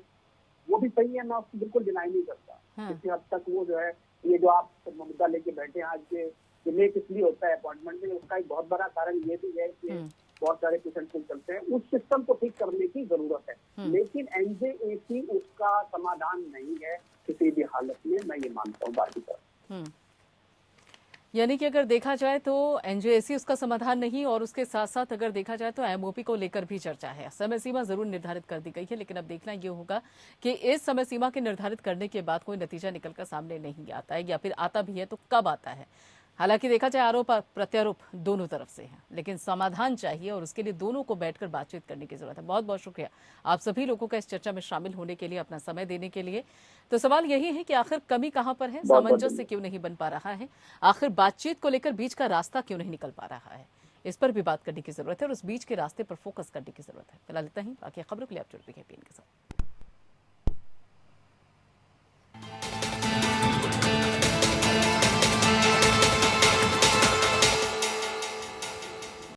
वो भी सही है, मैं उसको बिल्कुल डिनाई नहीं करता। किसी हद तक वो जो है, ये जो आप मुद्दा लेके बैठे हैं आज के लेट इसलिए होता है अपॉइंटमेंट में, उसका एक बहुत बड़ा कारण ये भी है कि बहुत सारे क्वेश्चन चलते हैं। उस सिस्टम को ठीक करने की जरूरत है, लेकिन एनजेएसी उसका समाधान नहीं है किसी भी हालत में, मैं ये मानता हूँ। बाकी तरफ यानी कि अगर देखा जाए तो एनजेएसी उसका समाधान नहीं, और उसके साथ साथ अगर देखा जाए तो एमओपी को लेकर भी चर्चा है। समय सीमा जरूर निर्धारित कर दी गई है, लेकिन अब देखना ये होगा कि इस समय सीमा के निर्धारित करने के बाद कोई नतीजा निकलकर सामने नहीं आता है, या फिर आता भी है तो कब आता है। हालांकि देखा जाए आरोप प्रत्यारोप दोनों तरफ से है, लेकिन समाधान चाहिए और उसके लिए दोनों को बैठकर बातचीत करने की जरूरत है। बहुत बहुत शुक्रिया आप सभी लोगों का इस चर्चा में शामिल होने के लिए, अपना समय देने के लिए। तो सवाल यही है कि आखिर कमी कहां पर है, सामंजस्य क्यों नहीं बन पा रहा है, आखिर बातचीत को लेकर बीच का रास्ता क्यों नहीं निकल पा रहा है, इस पर भी बात करने की जरूरत है और उस बीच के रास्ते पर फोकस करने की जरूरत है। फिलहाल इतना ही, बाकी खबरों के लिए आप जुड़ रहिए PN के साथ।